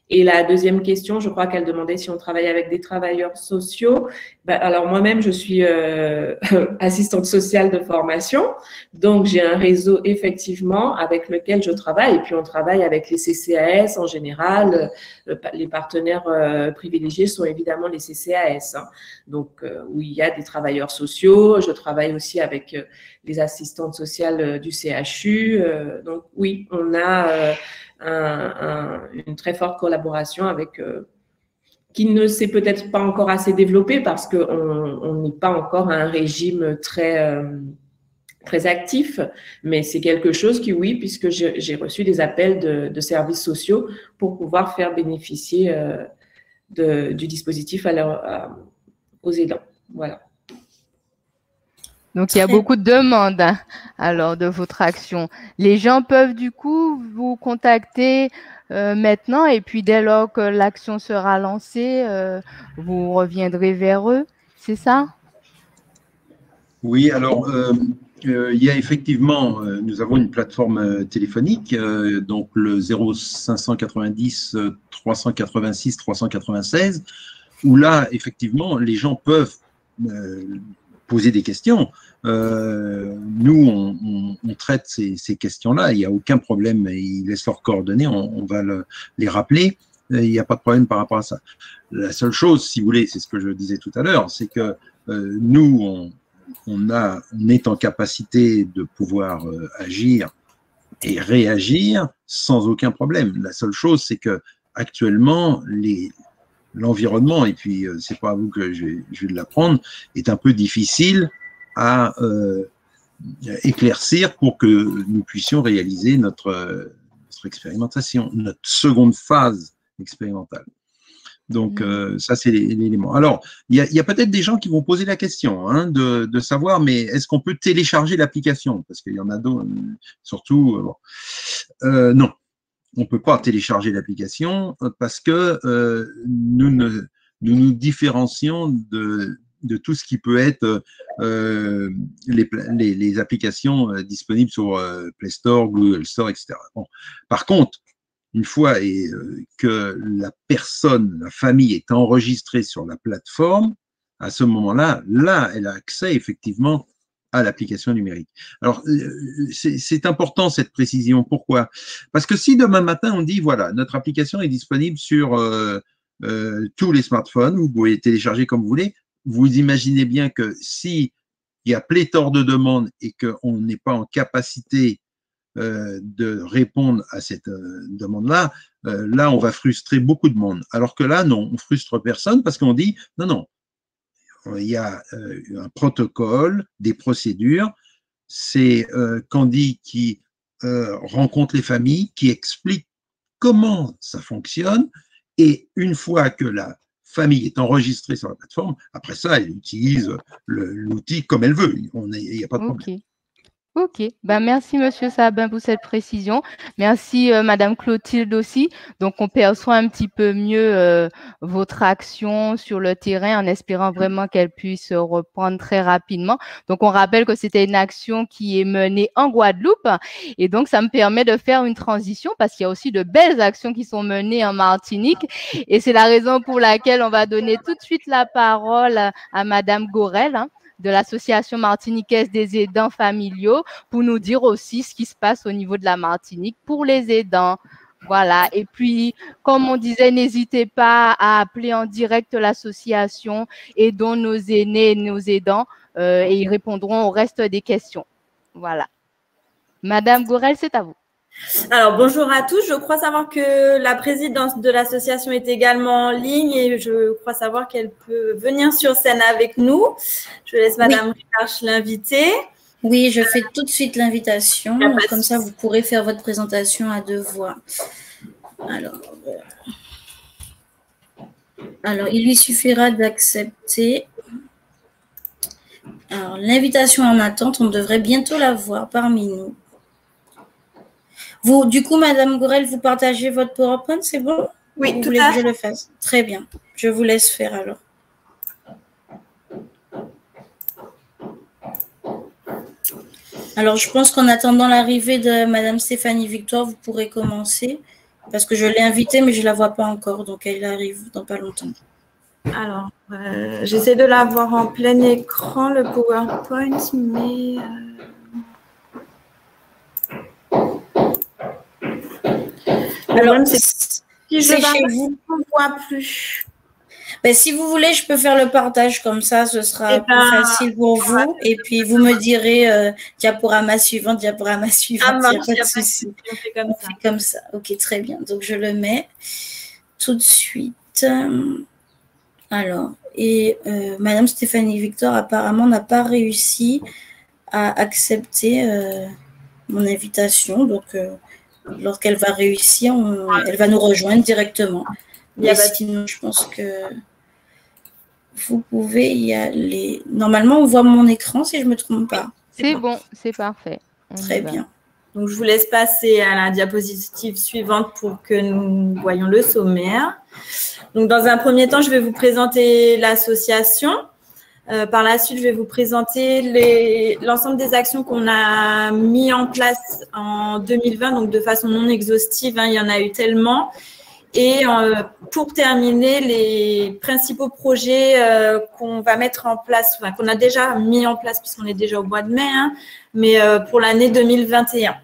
Et la deuxième question, je crois qu'elle demandait si on travaille avec des travailleurs sociaux. Alors moi-même, je suis assistante sociale de formation, donc j'ai un réseau effectivement avec lequel je travaille. Et puis on travaille avec les CCAS en général. Les partenaires privilégiés sont évidemment les CCAS. Hein. Donc où il y a des travailleurs sociaux. Je travaille aussi avec les assistantes sociales du CHU. Donc oui, on a une très forte collaboration avec qui ne s'est peut-être pas encore assez développée parce qu'on n'est pas encore à un régime très actif, mais c'est quelque chose qui, oui, puisque j'ai reçu des appels de services sociaux pour pouvoir faire bénéficier du dispositif aux aidants. Voilà. Donc, il y a beaucoup de demandes alors de votre action. Les gens peuvent du coup vous contacter maintenant et puis dès lors que l'action sera lancée, vous reviendrez vers eux, c'est ça? Oui, alors il y a effectivement, nous avons une plateforme téléphonique, donc le 0590 386 396, où là, effectivement, les gens peuvent poser des questions. Nous, on traite ces questions-là, il n'y a aucun problème, ils laissent leurs coordonnées, on va les rappeler, il n'y a pas de problème par rapport à ça. La seule chose, si vous voulez, c'est ce que je disais tout à l'heure, c'est que nous, on est en capacité de pouvoir agir et réagir sans aucun problème. La seule chose, c'est que actuellement, l'environnement, et puis c'est pas à vous que je vais l'apprendre, est un peu difficile à éclaircir pour que nous puissions réaliser notre expérimentation, notre seconde phase expérimentale. Donc, ça, c'est l'élément. Alors, il y a peut-être des gens qui vont poser la question hein, de savoir, mais est-ce qu'on peut télécharger l'application? Parce qu'il y en a d'autres, surtout, non. On ne peut pas télécharger l'application parce que nous nous différencions de tout ce qui peut être les applications disponibles sur Play Store, Google Store, etc. Bon. Par contre, une fois que la famille est enregistrée sur la plateforme, à ce moment-là, elle a accès effectivement à l'application numérique. Alors, c'est important cette précision. Pourquoi? Parce que si demain matin, on dit, voilà, notre application est disponible sur tous les smartphones, vous pouvez télécharger comme vous voulez, vous imaginez bien que si il y a pléthore de demandes et qu'on n'est pas en capacité de répondre à cette demande-là, là, on va frustrer beaucoup de monde. Alors que là, non, on frustre personne parce qu'on dit, non, il y a un protocole, des procédures. C'est Candy qui rencontre les familles, qui explique comment ça fonctionne. Et une fois que la famille est enregistrée sur la plateforme, après ça, elle utilise l'outil comme elle veut. Il n'y a pas de problème. Ok, ben, merci Monsieur Sabin pour cette précision. Merci Madame Clotilde aussi. Donc on perçoit un petit peu mieux votre action sur le terrain en espérant vraiment qu'elle puisse reprendre très rapidement. Donc on rappelle que c'était une action qui est menée en Guadeloupe et donc ça me permet de faire une transition parce qu'il y a aussi de belles actions qui sont menées en Martinique et c'est la raison pour laquelle on va donner tout de suite la parole à Madame Gorel, hein, de l'Association martiniquaise des aidants familiaux pour nous dire aussi ce qui se passe au niveau de la Martinique pour les aidants. Voilà. Et puis, comme on disait, n'hésitez pas à appeler en direct l'association Aidons nos aînés et nos aidants et ils répondront au reste des questions. Voilà. Madame Gorel, c'est à vous. Alors, bonjour à tous. Je crois savoir que la présidente de l'association est également en ligne et je crois savoir qu'elle peut venir sur scène avec nous. Je laisse Madame Ricarche l'inviter. Oui, je fais tout de suite l'invitation. Comme ça, vous pourrez faire votre présentation à 2 voix. Alors, il lui suffira d'accepter. Alors, l'invitation en attente, on devrait bientôt la voir parmi nous. Vous, du coup, Madame Gorel, vous partagez votre PowerPoint, c'est bon? Oui, vous voulez que je le fasse? Très bien. Je vous laisse faire alors. Alors, je pense qu'en attendant l'arrivée de Madame Stéphanie Victoire, vous pourrez commencer parce que je l'ai invitée, mais je ne la vois pas encore, donc elle arrive dans pas longtemps. Alors, j'essaie de la voir en plein écran, le PowerPoint, mais... Alors, si je vais chez vous, on ne voit plus. Ben, si vous voulez, je peux faire le partage comme ça, ce sera plus facile pour vous. Et puis, vous me direz diaporama suivante, diaporama suivante. Il n'y a pas de souci. On fait comme ça. Ok, très bien. Donc, je le mets tout de suite. Alors, et Madame Stéphanie Victor, apparemment, n'a pas réussi à accepter mon invitation. Donc, lorsqu'elle va réussir, elle va nous rejoindre directement. Mais sinon, je pense que vous pouvez y aller. Normalement, on voit mon écran, si je ne me trompe pas. C'est bon, c'est parfait. Très bien. Donc, je vous laisse passer à la diapositive suivante pour que nous voyions le sommaire. Donc, dans un premier temps, je vais vous présenter l'association. Par la suite, je vais vous présenter l'ensemble des actions qu'on a mis en place en 2020, donc de façon non exhaustive, hein, il y en a eu tellement. Et pour terminer, les principaux projets qu'on va mettre en place, enfin, qu'on a déjà mis en place puisqu'on est déjà au mois de mai, hein, mais pour l'année 2021.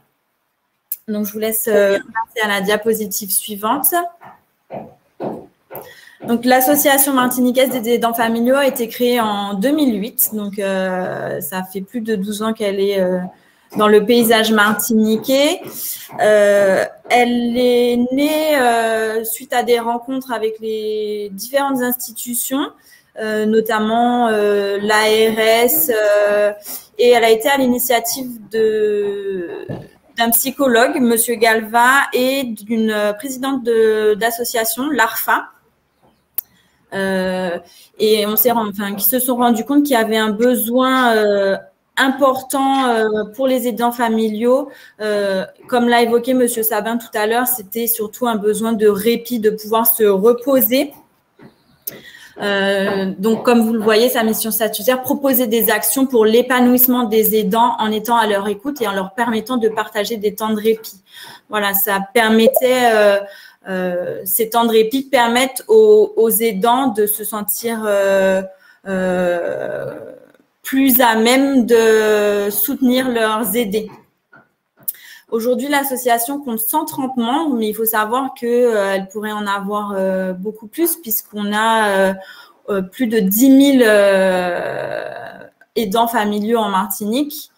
Donc, je vous laisse passer à la diapositive suivante. Donc, l'association martiniquaise des aidants familiaux a été créée en 2008. Donc, ça fait plus de 12 ans qu'elle est dans le paysage martiniquais. Elle est née suite à des rencontres avec les différentes institutions, notamment l'ARS, et elle a été à l'initiative d'un psychologue, Monsieur Galva, et d'une présidente d'association, l'ARFA. Et qui se sont rendus compte qu'il y avait un besoin important pour les aidants familiaux. Comme l'a évoqué Monsieur Sabin tout à l'heure, c'était surtout un besoin de répit, de pouvoir se reposer. Donc, comme vous le voyez, sa mission statutaire, proposer des actions pour l'épanouissement des aidants en étant à leur écoute et en leur permettant de partager des temps de répit. Voilà, ça permettait... ces temps de répit permettent aux aidants de se sentir plus à même de soutenir leurs aidés. Aujourd'hui, l'association compte 130 membres, mais il faut savoir qu'elle pourrait en avoir beaucoup plus puisqu'on a plus de 10 000 aidants familiaux en Martinique.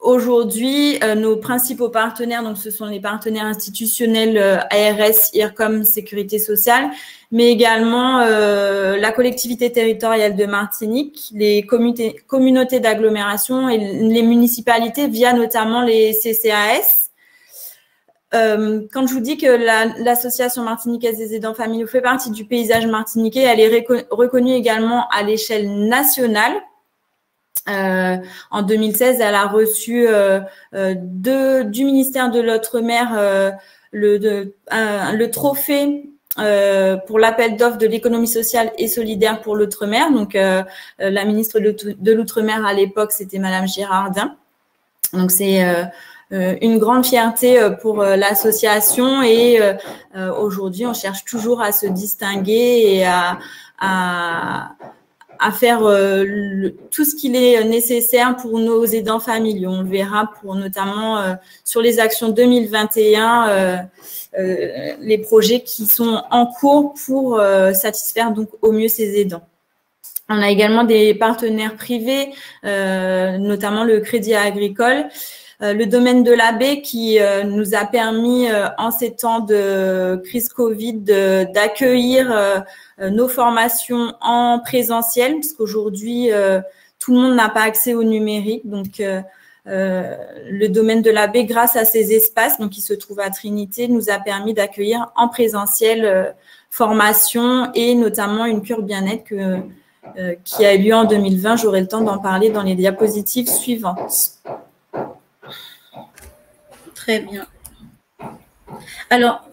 Aujourd'hui, nos principaux partenaires, donc ce sont les partenaires institutionnels ARS, IRCOM, Sécurité sociale, mais également la collectivité territoriale de Martinique, les communautés d'agglomération et les municipalités via notamment les CCAS. Quand je vous dis que l'association martiniquaise des aidants familiaux fait partie du paysage martiniquais, elle est reconnue également à l'échelle nationale. En 2016, elle a reçu du ministère de l'Outre-mer le trophée pour l'appel d'offres de l'économie sociale et solidaire pour l'Outre-mer. Donc, la ministre de l'Outre-mer à l'époque, c'était Madame Girardin. Donc, c'est une grande fierté pour l'association et aujourd'hui, on cherche toujours à se distinguer et à faire tout ce qu'il est nécessaire pour nos aidants familiaux. On le verra pour notamment sur les actions 2021, les projets qui sont en cours pour satisfaire donc au mieux ces aidants. On a également des partenaires privés, notamment le Crédit Agricole, le domaine de la baie qui nous a permis en ces temps de crise Covid d'accueillir nos formations en présentiel, parce qu'aujourd'hui tout le monde n'a pas accès au numérique. Donc le domaine de la baie, grâce à ces espaces, donc qui se trouvent à Trinité, nous a permis d'accueillir en présentiel formation et notamment une cure bien-être qui a eu lieu en 2020. J'aurai le temps d'en parler dans les diapositives suivantes. Très bien. Alors,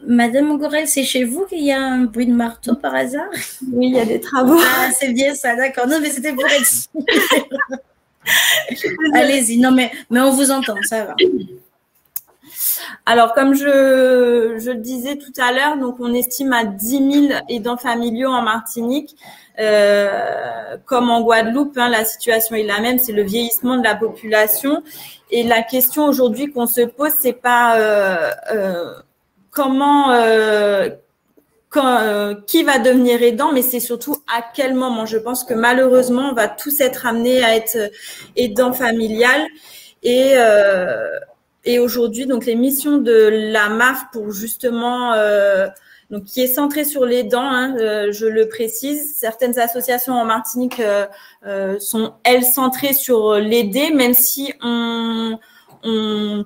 Madame Gorel, c'est chez vous qu'il y a un bruit de marteau par hasard? Oui, il y a des travaux. Ah, c'est bien ça, d'accord. Non, mais c'était pour être sûr. Allez-y, non, mais on vous entend, ça va. Alors, comme je le disais tout à l'heure, donc on estime à 10 000 aidants familiaux en Martinique. Comme en Guadeloupe, la situation est la même, c'est le vieillissement de la population. Et la question aujourd'hui qu'on se pose, c'est pas qui va devenir aidant, mais c'est surtout à quel moment. Je pense que malheureusement, on va tous être amenés à être aidant familial. Et aujourd'hui, donc les missions de la MAF pour justement donc qui est centrée sur les dents, je le précise. Certaines associations en Martinique sont elles centrées sur l'aider, même si on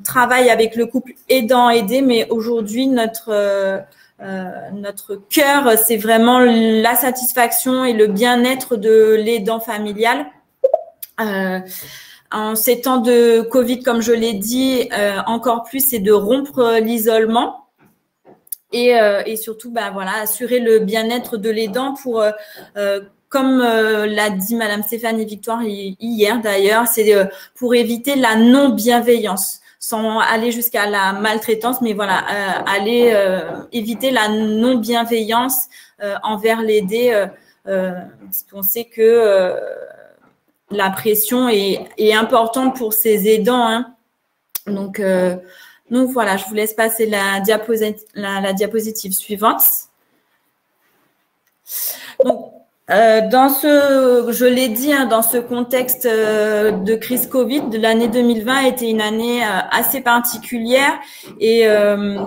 travaille avec le couple aidant-aidé, mais aujourd'hui notre cœur, c'est vraiment la satisfaction et le bien-être de l'aidant familial. En ces temps de Covid, comme je l'ai dit, encore plus, c'est de rompre l'isolement. Et surtout, voilà, assurer le bien-être de l'aidant pour, comme l'a dit Madame Stéphanie Victoire hier d'ailleurs, c'est pour éviter la non-bienveillance, sans aller jusqu'à la maltraitance, mais voilà, aller éviter la non-bienveillance envers l'aidé, parce qu'on sait que la pression est importante pour ces aidants. Donc voilà, je vous laisse passer la diapositive suivante. Donc, je l'ai dit, dans ce contexte de crise Covid, l'année 2020 a été une année assez particulière et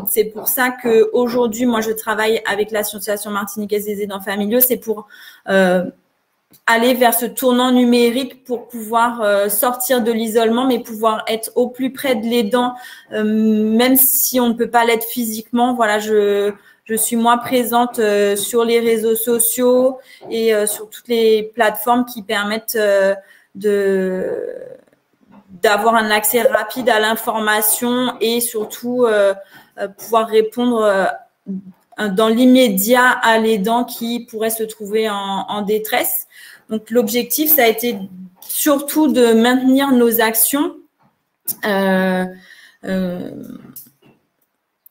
c'est pour ça que aujourd'hui, moi, je travaille avec l'Association martiniquaise des aidants familiaux. C'est pour aller vers ce tournant numérique pour pouvoir sortir de l'isolement, mais pouvoir être au plus près de l'aidant, même si on ne peut pas l'être physiquement. Voilà, je suis moi présente sur les réseaux sociaux et sur toutes les plateformes qui permettent d'avoir un accès rapide à l'information et surtout pouvoir répondre dans l'immédiat à l'aidant qui pourrait se trouver en détresse. Donc, l'objectif, ça a été surtout de maintenir nos actions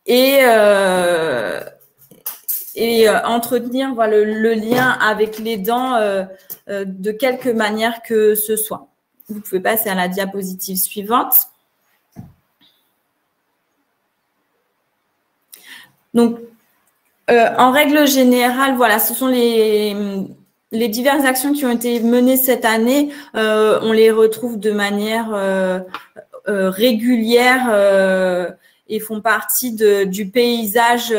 et entretenir le lien avec l'aidant de quelque manière que ce soit. Vous pouvez passer à la diapositive suivante. Donc, en règle générale, voilà, ce sont les diverses actions qui ont été menées cette année. On les retrouve de manière régulière et font partie du paysage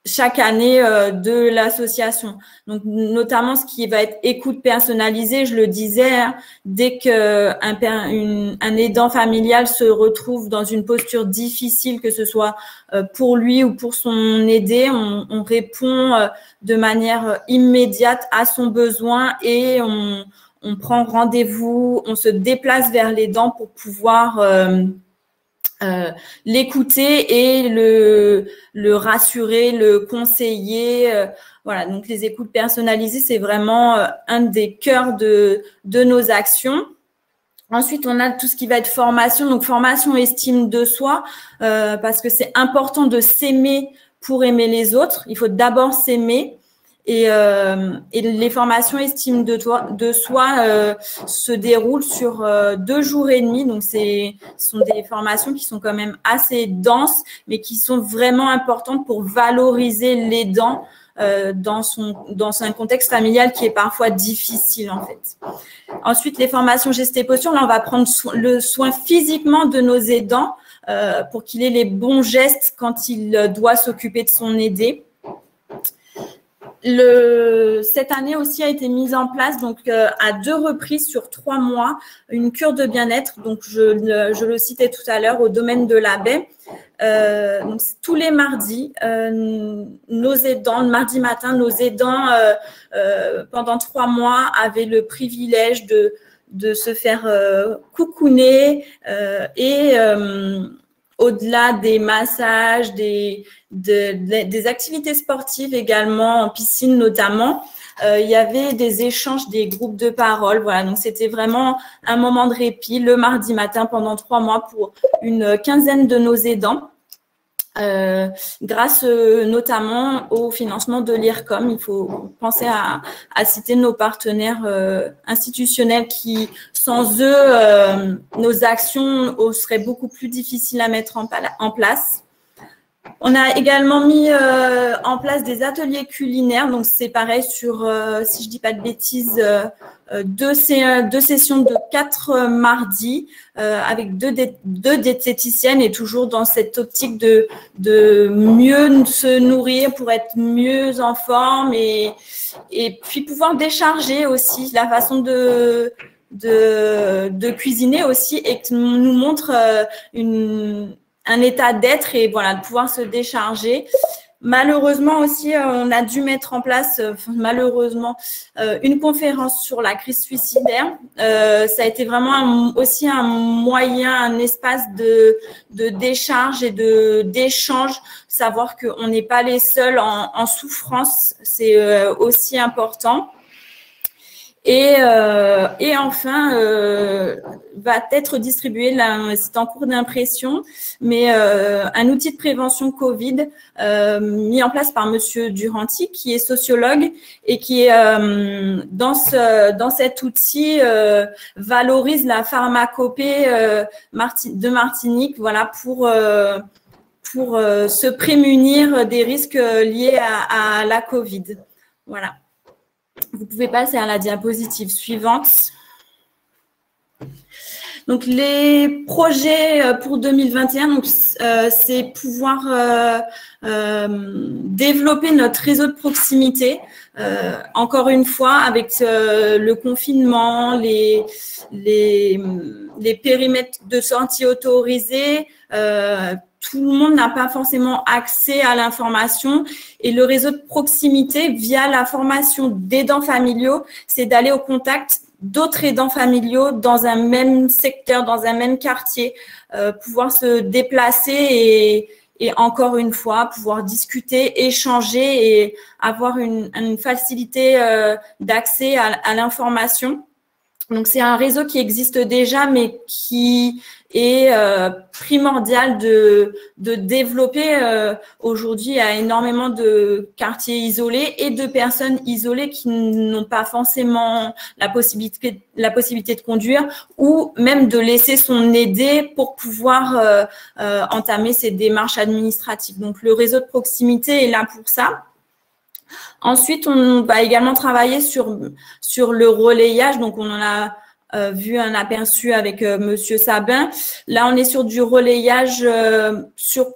chaque année de l'association. Donc, notamment ce qui va être écoute personnalisée, je le disais, hein, dès qu'un aidant familial se retrouve dans une posture difficile, que ce soit pour lui ou pour son aidé, on répond de manière immédiate à son besoin et on prend rendez-vous, on se déplace vers l'aidant pour pouvoir l'écouter et le rassurer, le conseiller. Voilà, donc les écoutes personnalisées, c'est vraiment un des cœurs de nos actions. Ensuite, on a tout ce qui va être formation, donc formation estime de soi, parce que c'est important de s'aimer pour aimer les autres. Il faut d'abord s'aimer. Et les formations estime de soi se déroulent sur 2 jours et demi. Donc, ce sont des formations qui sont quand même assez denses, mais qui sont vraiment importantes pour valoriser l'aidant dans un contexte familial qui est parfois difficile, en fait. Ensuite, les formations gestes et postures, là, on va prendre le soin physiquement de nos aidants pour qu'il ait les bons gestes quand il doit s'occuper de son aidé. Cette année aussi a été mise en place donc à 2 reprises sur 3 mois une cure de bien-être. Donc je le citais tout à l'heure au domaine de la baie. Donc tous les mardis, nos aidants, le mardi matin, nos aidants pendant 3 mois avaient le privilège de se faire coucouner et au-delà des massages, des activités sportives également, en piscine notamment, il y avait des échanges, des groupes de parole. Voilà, donc c'était vraiment un moment de répit le mardi matin pendant 3 mois pour une quinzaine de nos aidants. Grâce notamment au financement de l'IRCOM. Il faut penser à citer nos partenaires institutionnels qui, sans eux, nos actions seraient beaucoup plus difficiles à mettre en place. On a également mis en place des ateliers culinaires. Donc, c'est pareil sur, si je dis pas de bêtises, 2 sessions de 4 mardis avec deux diététiciennes et toujours dans cette optique de mieux se nourrir pour être mieux en forme et puis pouvoir décharger aussi la façon de cuisiner aussi et qui nous montre un état d'être et voilà, de pouvoir se décharger. Malheureusement aussi, on a dû mettre en place, malheureusement, une conférence sur la crise suicidaire. Ça a été vraiment aussi un moyen, un espace de décharge et d'échange. Savoir qu'on n'est pas les seuls en souffrance, c'est aussi important. Et enfin, va être distribué, c'est en cours d'impression, mais un outil de prévention Covid mis en place par Monsieur Duranty, qui est sociologue et qui, dans cet outil, valorise la pharmacopée de Martinique, voilà, pour se prémunir des risques liés à la Covid. Voilà. Vous pouvez passer à la diapositive suivante. Donc, les projets pour 2021, donc, c'est pouvoir développer notre réseau de proximité. Encore une fois, avec le confinement, les périmètres de sortie autorisés, tout le monde n'a pas forcément accès à l'information et le réseau de proximité via la formation d'aidants familiaux, c'est d'aller au contact d'autres aidants familiaux dans un même secteur, dans un même quartier, pouvoir se déplacer et encore une fois, pouvoir discuter, échanger et avoir une facilité d'accès à l'information. Donc, c'est un réseau qui existe déjà, mais qui est primordial de développer. Aujourd'hui, il y a énormément de quartiers isolés et de personnes isolées qui n'ont pas forcément la possibilité de conduire ou même de laisser son aidé pour pouvoir entamer ces démarches administratives. Donc, le réseau de proximité est là pour ça. Ensuite, on va également travailler sur le relayage. Donc, on en a vu un aperçu avec Monsieur Sabin. Là, on est sur du relayage sur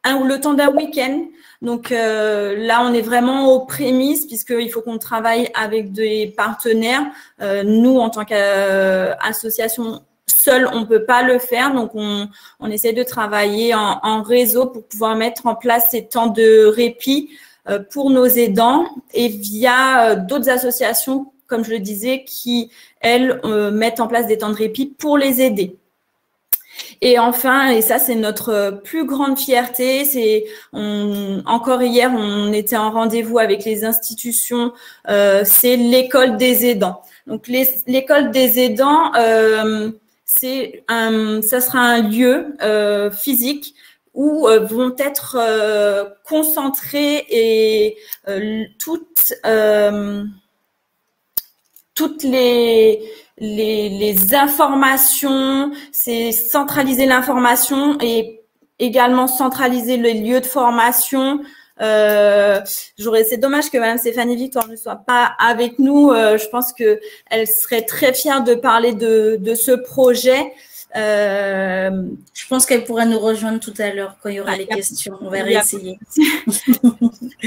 le temps d'un week-end. Donc là, on est vraiment aux prémices puisqu'il faut qu'on travaille avec des partenaires. Nous, en tant qu'association, seul, on ne peut pas le faire. Donc, on essaie de travailler en réseau pour pouvoir mettre en place ces temps de répit pour nos aidants et via d'autres associations, comme je le disais, qui, elles, mettent en place des temps de répit pour les aider. Et enfin, et ça c'est notre plus grande fierté, encore hier on était en rendez-vous avec les institutions, c'est l'école des aidants. Donc l'école des aidants, ça sera un lieu physique où vont être concentrées et toutes les informations, c'est centraliser l'information et également centraliser les lieux de formation. C'est dommage que Madame Stéphanie Victoire ne soit pas avec nous. Je pense que elle serait très fière de parler de ce projet. Je pense qu'elle pourra nous rejoindre tout à l'heure quand il y aura les questions. On va réessayer.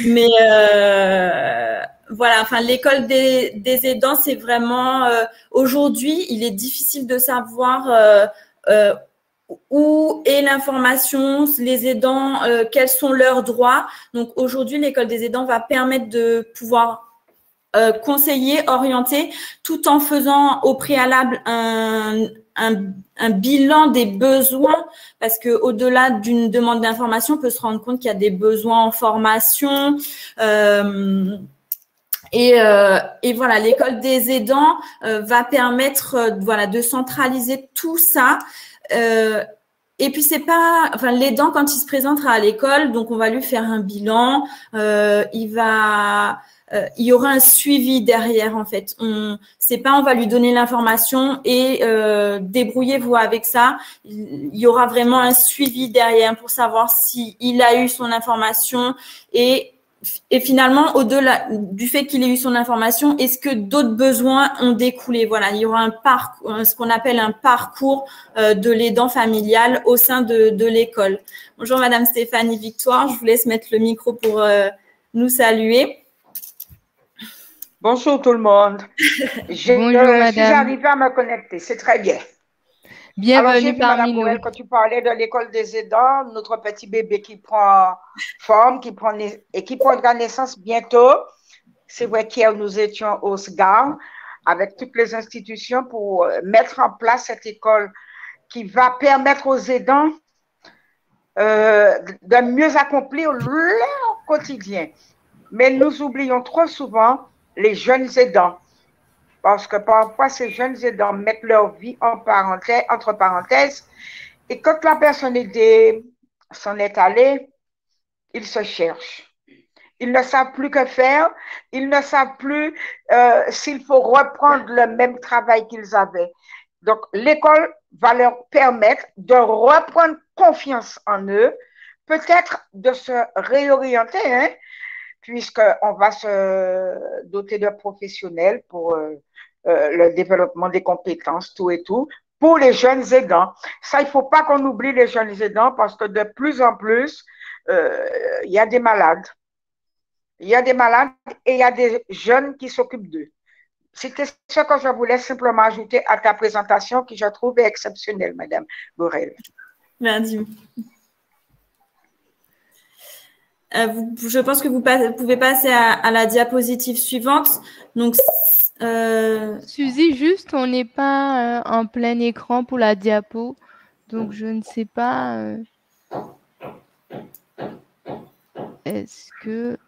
Mais voilà, enfin l'école des aidants, c'est vraiment aujourd'hui, il est difficile de savoir où est l'information, les aidants, quels sont leurs droits. Donc aujourd'hui, l'école des aidants va permettre de pouvoir conseiller, orienter, tout en faisant au préalable un bilan des besoins, parce que au-delà d'une demande d'information, on peut se rendre compte qu'il y a des besoins en formation. Et voilà, l'école des aidants va permettre de centraliser tout ça. Et puis c'est pas, enfin l'aidant quand il se présentera à l'école, donc on va lui faire un bilan, il y aura un suivi derrière en fait. On va lui donner l'information et débrouillez-vous avec ça. Il y aura vraiment un suivi derrière pour savoir s'il a eu son information et finalement, au-delà du fait qu'il ait eu son information, est-ce que d'autres besoins ont découlé? Voilà, il y aura ce qu'on appelle un parcours de l'aidant familial au sein de l'école. Bonjour Madame Stéphanie Victoire, je vous laisse mettre le micro pour nous saluer. Bonjour tout le monde. Bonjour Madame. J'arrive à me connecter, c'est très bien. Bienvenue parmi nous. Quand tu parlais de l'école des aidants, notre petit bébé qui prend forme, qui prendra naissance bientôt. C'est vrai qu'hier, nous étions au SGAR avec toutes les institutions pour mettre en place cette école qui va permettre aux aidants de mieux accomplir leur quotidien. Mais nous oublions trop souvent les jeunes aidants. Parce que parfois, ces jeunes aidants mettent leur vie entre parenthèses. Et quand la personne aidée s'en est allée, ils se cherchent. Ils ne savent plus que faire. Ils ne savent plus s'il faut reprendre le même travail qu'ils avaient. Donc, l'école va leur permettre de reprendre confiance en eux, peut-être de se réorienter, hein, puisqu'on va se doter de professionnels pour le développement des compétences, tout et tout, pour les jeunes aidants. Ça, il ne faut pas qu'on oublie les jeunes aidants parce que de plus en plus, il y a des malades. Il y a des malades et il y a des jeunes qui s'occupent d'eux. C'était ce que je voulais simplement ajouter à ta présentation qui, je trouve, est exceptionnelle, Madame Borel. Merci. Je pense que vous pouvez passer à la diapositive suivante. Donc, Suzy, juste, on n'est pas en plein écran pour la diapo. Donc, je ne sais pas. Est-ce que...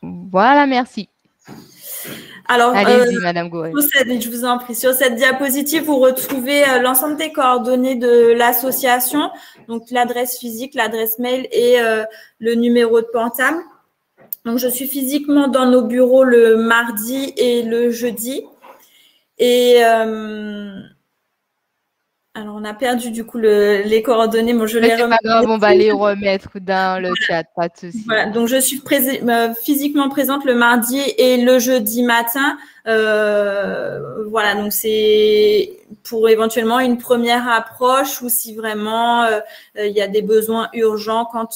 Voilà, merci. Alors, allez-y, Madame Gourel. Je vous en prie. Sur cette diapositive, vous retrouvez l'ensemble des coordonnées de l'association, donc l'adresse physique, l'adresse mail et le numéro de portable. Donc, je suis physiquement dans nos bureaux le mardi et le jeudi. Et Alors, on a perdu du coup les coordonnées. Bon, je les C'est pas grave, on va les remettre dans le chat, pas de souci. Voilà, donc je suis physiquement présente le mardi et le jeudi matin. Voilà, donc c'est pour éventuellement une première approche ou si vraiment il y a des besoins urgents quant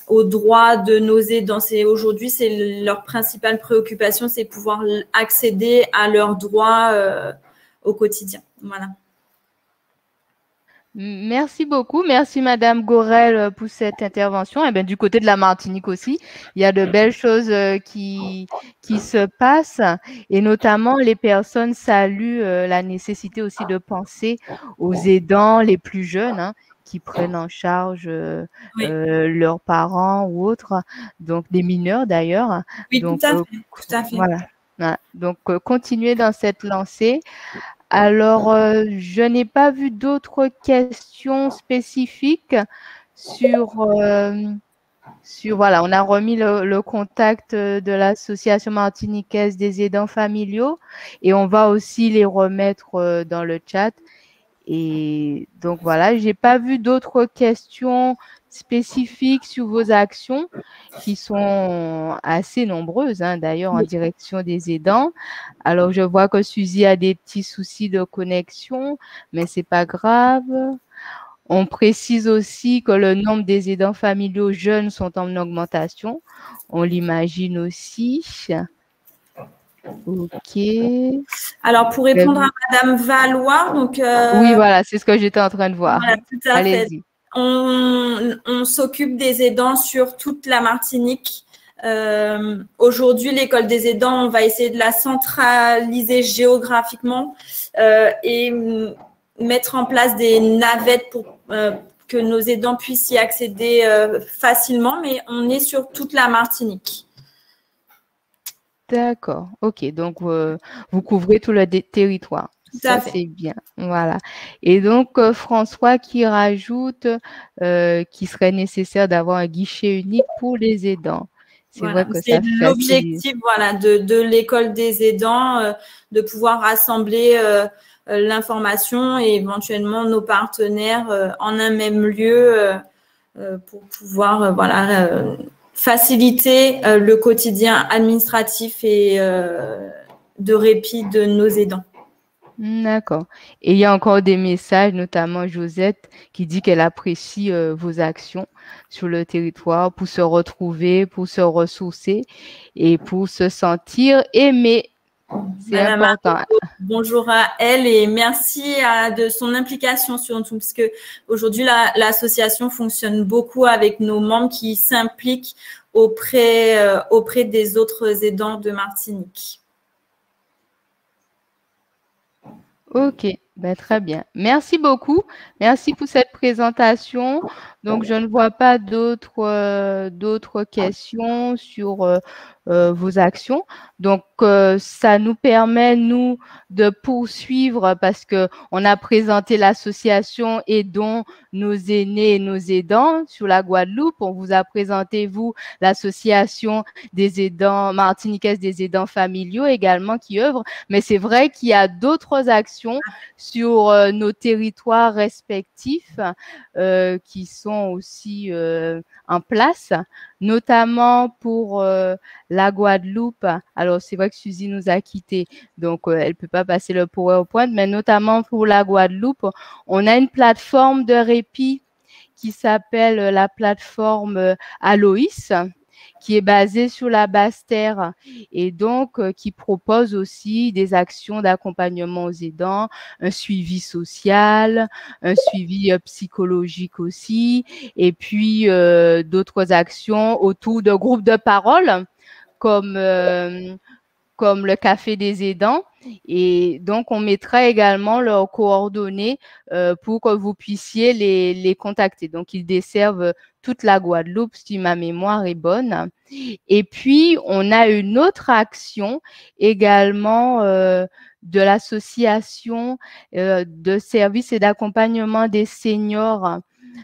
aux droits de nos aidants. Aujourd'hui, c'est leur principale préoccupation, c'est pouvoir accéder à leurs droits au quotidien. Voilà. Merci beaucoup. Merci, Madame Gorel, pour cette intervention. Et bien, du côté de la Martinique aussi, il y a de belles choses qui se passent. Et notamment, les personnes saluent la nécessité aussi de penser aux aidants les plus jeunes, hein, qui prennent en charge Oui. leurs parents ou autres, donc des mineurs d'ailleurs. Oui, donc, tout à fait. Voilà. Donc, continuez dans cette lancée. Alors, je n'ai pas vu d'autres questions spécifiques sur voilà, on a remis le contact de l'association martiniquaise des aidants familiaux et on va aussi les remettre dans le chat. Et donc, voilà, je n'ai pas vu d'autres questions spécifiques sur vos actions qui sont assez nombreuses, hein, d'ailleurs, en direction des aidants. Alors, je vois que Suzy a des petits soucis de connexion, mais c'est pas grave. On précise aussi que le nombre des aidants familiaux jeunes sont en augmentation. On l'imagine aussi. OK. Alors, pour répondre à Madame Valois, donc… oui, voilà, c'est ce que j'étais en train de voir. Voilà, tout à fait. Allez-y. On s'occupe des aidants sur toute la Martinique. Aujourd'hui, l'école des aidants, on va essayer de la centraliser géographiquement et mettre en place des navettes pour que nos aidants puissent y accéder facilement, mais on est sur toute la Martinique. D'accord, ok. Donc, vous couvrez tout le territoire. Ça, c'est bien. Voilà. Et donc, François qui rajoute qu'il serait nécessaire d'avoir un guichet unique pour les aidants. C'est vrai que c'est l'objectif de l'école des aidants, de pouvoir rassembler l'information et éventuellement nos partenaires en un même lieu pour pouvoir faciliter le quotidien administratif et de répit de nos aidants. D'accord. Et il y a encore des messages, notamment Josette, qui dit qu'elle apprécie vos actions sur le territoire pour se retrouver, pour se ressourcer et pour se sentir aimée. C'est important. Bonjour à elle et merci de son implication surtout parce que aujourd'hui l'association fonctionne beaucoup avec nos membres qui s'impliquent auprès des autres aidants de Martinique. Ok, ben, très bien. Merci beaucoup. Merci pour cette présentation. Donc, je ne vois pas d'autres questions sur vos actions. Donc, ça nous permet, nous, de poursuivre parce qu'on a présenté l'association Aidons nos aînés et nos aidants sur la Guadeloupe. On vous a présenté, vous, l'association des aidants martiniquaises des aidants familiaux également qui œuvre. Mais c'est vrai qu'il y a d'autres actions sur nos territoires respectifs qui sont aussi en place, notamment pour la Guadeloupe. Alors, c'est vrai que Suzy nous a quittés, donc elle ne peut pas passer le PowerPoint, mais notamment pour la Guadeloupe, on a une plateforme de répit qui s'appelle la plateforme Aloïs, qui est basée sur la Basse-Terre et donc qui propose aussi des actions d'accompagnement aux aidants, un suivi social, un suivi psychologique aussi, et puis d'autres actions autour de groupes de parole comme le Café des aidants. Et donc, on mettra également leurs coordonnées pour que vous puissiez les contacter. Donc, ils desservent toute la Guadeloupe, si ma mémoire est bonne. Et puis, on a une autre action également de l'association de services et d'accompagnement des seniors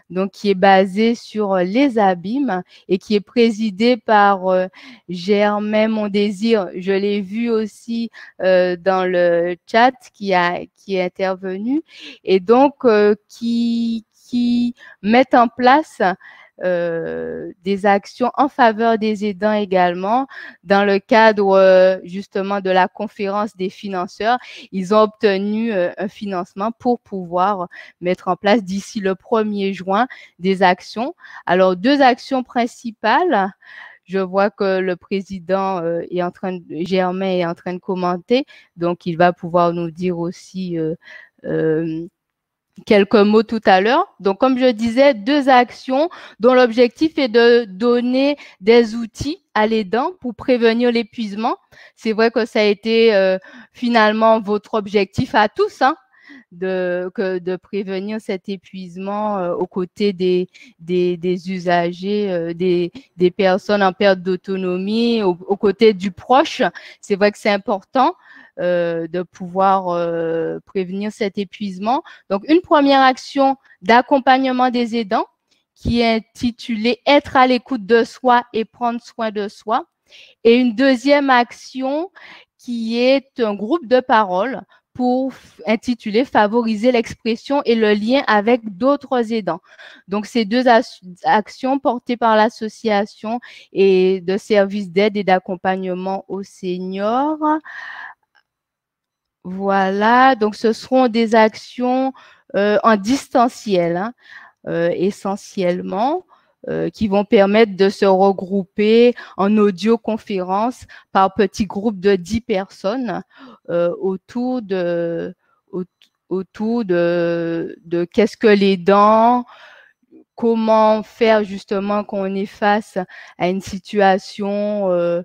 donc qui est basé sur les abîmes et qui est présidé par Germain Mondésir. Je l'ai vu aussi dans le chat qui est intervenu, et donc qui mettent en place des actions en faveur des aidants également. Dans le cadre justement de la conférence des financeurs, ils ont obtenu un financement pour pouvoir mettre en place d'ici le 1er juin des actions. Alors, 2 actions principales. Je vois que le président Germain est en train de commenter, donc il va pouvoir nous dire aussi quelques mots tout à l'heure. Donc, comme je disais, 2 actions dont l'objectif est de donner des outils à l'aidant pour prévenir l'épuisement. C'est vrai que ça a été finalement votre objectif à tous, hein, de prévenir cet épuisement aux côtés des usagers, des personnes en perte d'autonomie, aux côtés du proche. C'est vrai que c'est important de pouvoir prévenir cet épuisement. Donc, une première action d'accompagnement des aidants qui est intitulée « Être à l'écoute de soi et prendre soin de soi ». Et une deuxième action qui est un groupe de parole pour intituler « Favoriser l'expression et le lien avec d'autres aidants ». Donc, ces 2 actions portées par l'association et de services d'aide et d'accompagnement aux seniors. Voilà, donc ce seront des actions en distanciel, hein, essentiellement, qui vont permettre de se regrouper en audioconférence par petits groupes de 10 personnes autour de qu'est-ce que l'aidant, comment faire justement quand on est face à une situation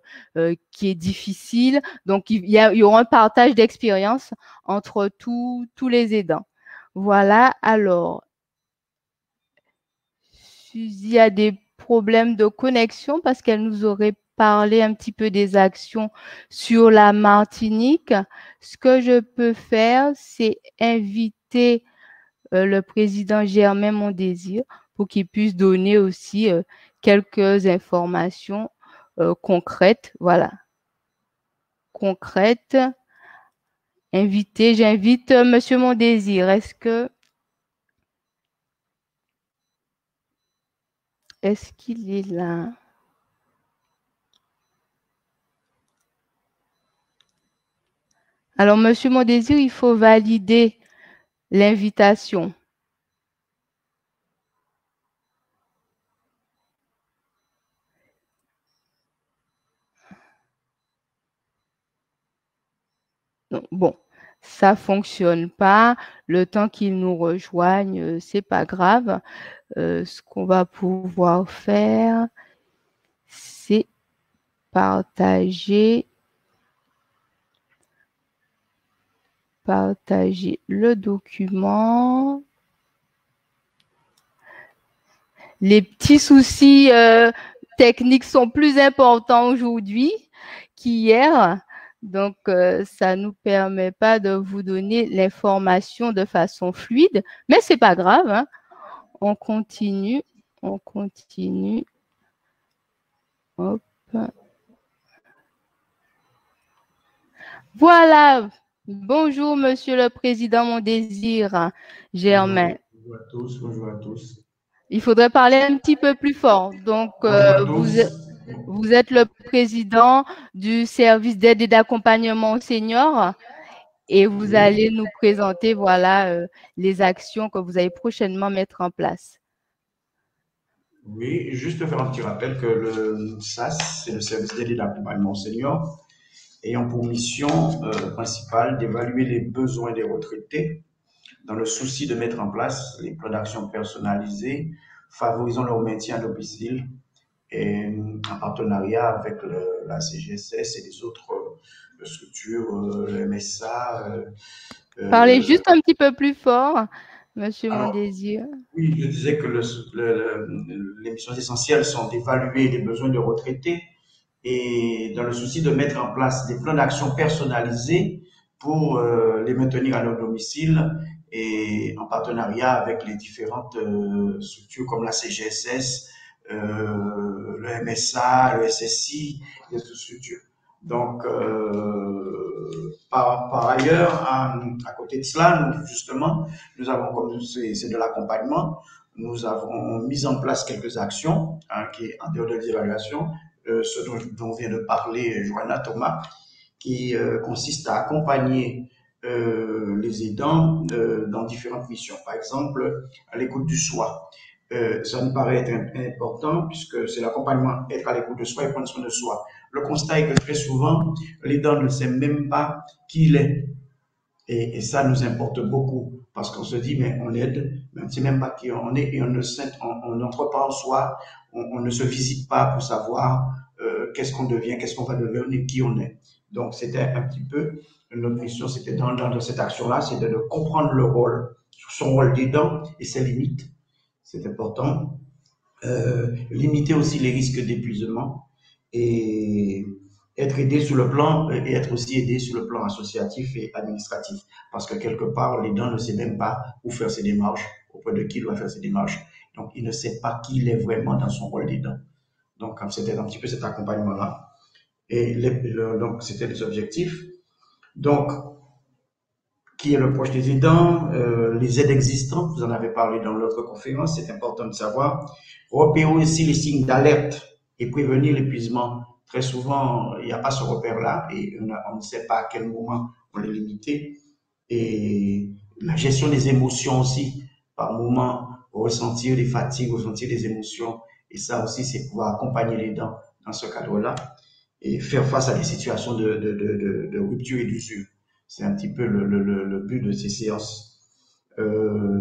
qui est difficile. Donc, il y aura un partage d'expérience entre tous les aidants. Voilà, alors, Suzy a des problèmes de connexion parce qu'elle nous aurait parlé un petit peu des actions sur la Martinique. Ce que je peux faire, c'est inviter le président Germain Mondésir pour qu'il puisse donner aussi quelques informations concrètes. Voilà. Concrètes. J'invite Monsieur Mondésir. Est-ce qu'il est là? Alors, Monsieur Mondésir, il faut valider l'invitation. Bon, ça ne fonctionne pas. Le temps qu'il nous rejoigne, ce n'est pas grave. Ce qu'on va pouvoir faire, c'est partager le document. Les petits soucis techniques sont plus importants aujourd'hui qu'hier. Donc, ça ne nous permet pas de vous donner l'information de façon fluide, mais ce n'est pas grave, hein. On continue. Hop. Voilà. Bonjour, Monsieur le Président Mondésir Germain. Bonjour à tous. Il faudrait parler un petit peu plus fort. Donc, vous êtes le président du service d'aide et d'accompagnement aux seniors et vous allez nous présenter, voilà, les actions que vous allez prochainement mettre en place. Oui, juste faire un petit rappel que le SAS, c'est le service d'aide et d'accompagnement aux seniors, ayant pour mission principale d'évaluer les besoins des retraités dans le souci de mettre en place les plans d'action personnalisés, favorisant leur maintien à domicile et en partenariat avec la CGSS et les autres structures, le MSA. Parlez juste un petit peu plus fort, Monsieur Mondésir. Oui, je disais que les missions essentielles sont d'évaluer les besoins de retraités et dans le souci de mettre en place des plans d'action personnalisés pour les maintenir à leur domicile et en partenariat avec les différentes structures comme la CGSS, le MSA, le SSI, les autres structures. Donc, par ailleurs, à côté de cela, justement, nous avons, comme c'est de l'accompagnement, nous avons mis en place quelques actions qui est en dehors de l'évaluation, ce dont vient de parler Joanna Thomas, qui consiste à accompagner les aidants dans différentes missions. Par exemple, à l'écoute du soi. Ça me paraît être important puisque c'est l'accompagnement, être à l'écoute de soi et prendre soin de soi. Le constat est que très souvent, l'aidant ne sait même pas qui il est. Et ça nous importe beaucoup parce qu'on se dit, mais on aide, mais on ne sait même pas qui on est et on n'entre pas en soi, on ne se visite pas pour savoir qu'est-ce qu'on devient, qu'est-ce qu'on va devenir, qui on est. Donc, c'était un petit peu, notre mission, c'était dans cette action-là, c'était de comprendre le rôle, son rôle d'aidant et ses limites. C'est important. Limiter aussi les risques d'épuisement et être aidé sur le plan et être aussi aidé sur le plan associatif et administratif. Parce que quelque part, l'aidant ne sait même pas où faire ses démarches, auprès de qui il doit faire ses démarches. Donc, il ne sait pas qui il est vraiment dans son rôle d'aidant. Donc, c'était un petit peu cet accompagnement-là. Et donc, c'était les objectifs. Donc, qui est le proche des aidants, les aides existantes, vous en avez parlé dans l'autre conférence, c'est important de savoir. Repérer aussi les signes d'alerte et prévenir l'épuisement. Très souvent, il n'y a pas ce repère-là et on ne sait pas à quel moment on est limité. Et la gestion des émotions aussi, par moment, ressentir des fatigues, ressentir des émotions. Et ça aussi, c'est pouvoir accompagner les aidants dans ce cadre-là et faire face à des situations de rupture et d'usure. C'est un petit peu le but de ces séances.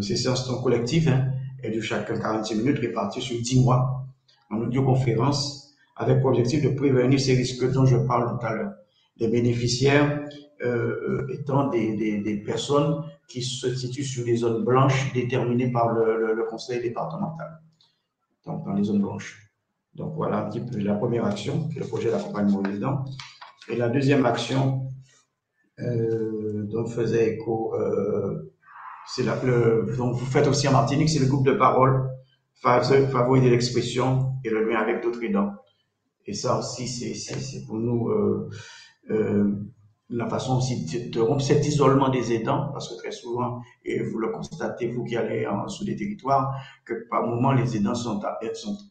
Ces séances sont collectives, elles durent chacun 46 minutes réparties sur 10 mois en audioconférence avec pour objectif de prévenir ces risques dont je parle tout à l'heure. Les bénéficiaires étant des personnes qui se situent sur des zones blanches déterminées par le conseil départemental, donc dans les zones blanches. Donc voilà un petit peu la première action, qui est le projet d'accompagnement aux aidants. Et la deuxième action dont faisait écho, c'est dont vous faites aussi en Martinique, c'est le groupe de parole, favoriser l'expression et le lien avec d'autres aidants. Et ça aussi, c'est pour nous la façon aussi de rompre cet isolement des aidants, parce que très souvent, et vous le constatez, vous qui allez sur des territoires, que par moments, les aidants sont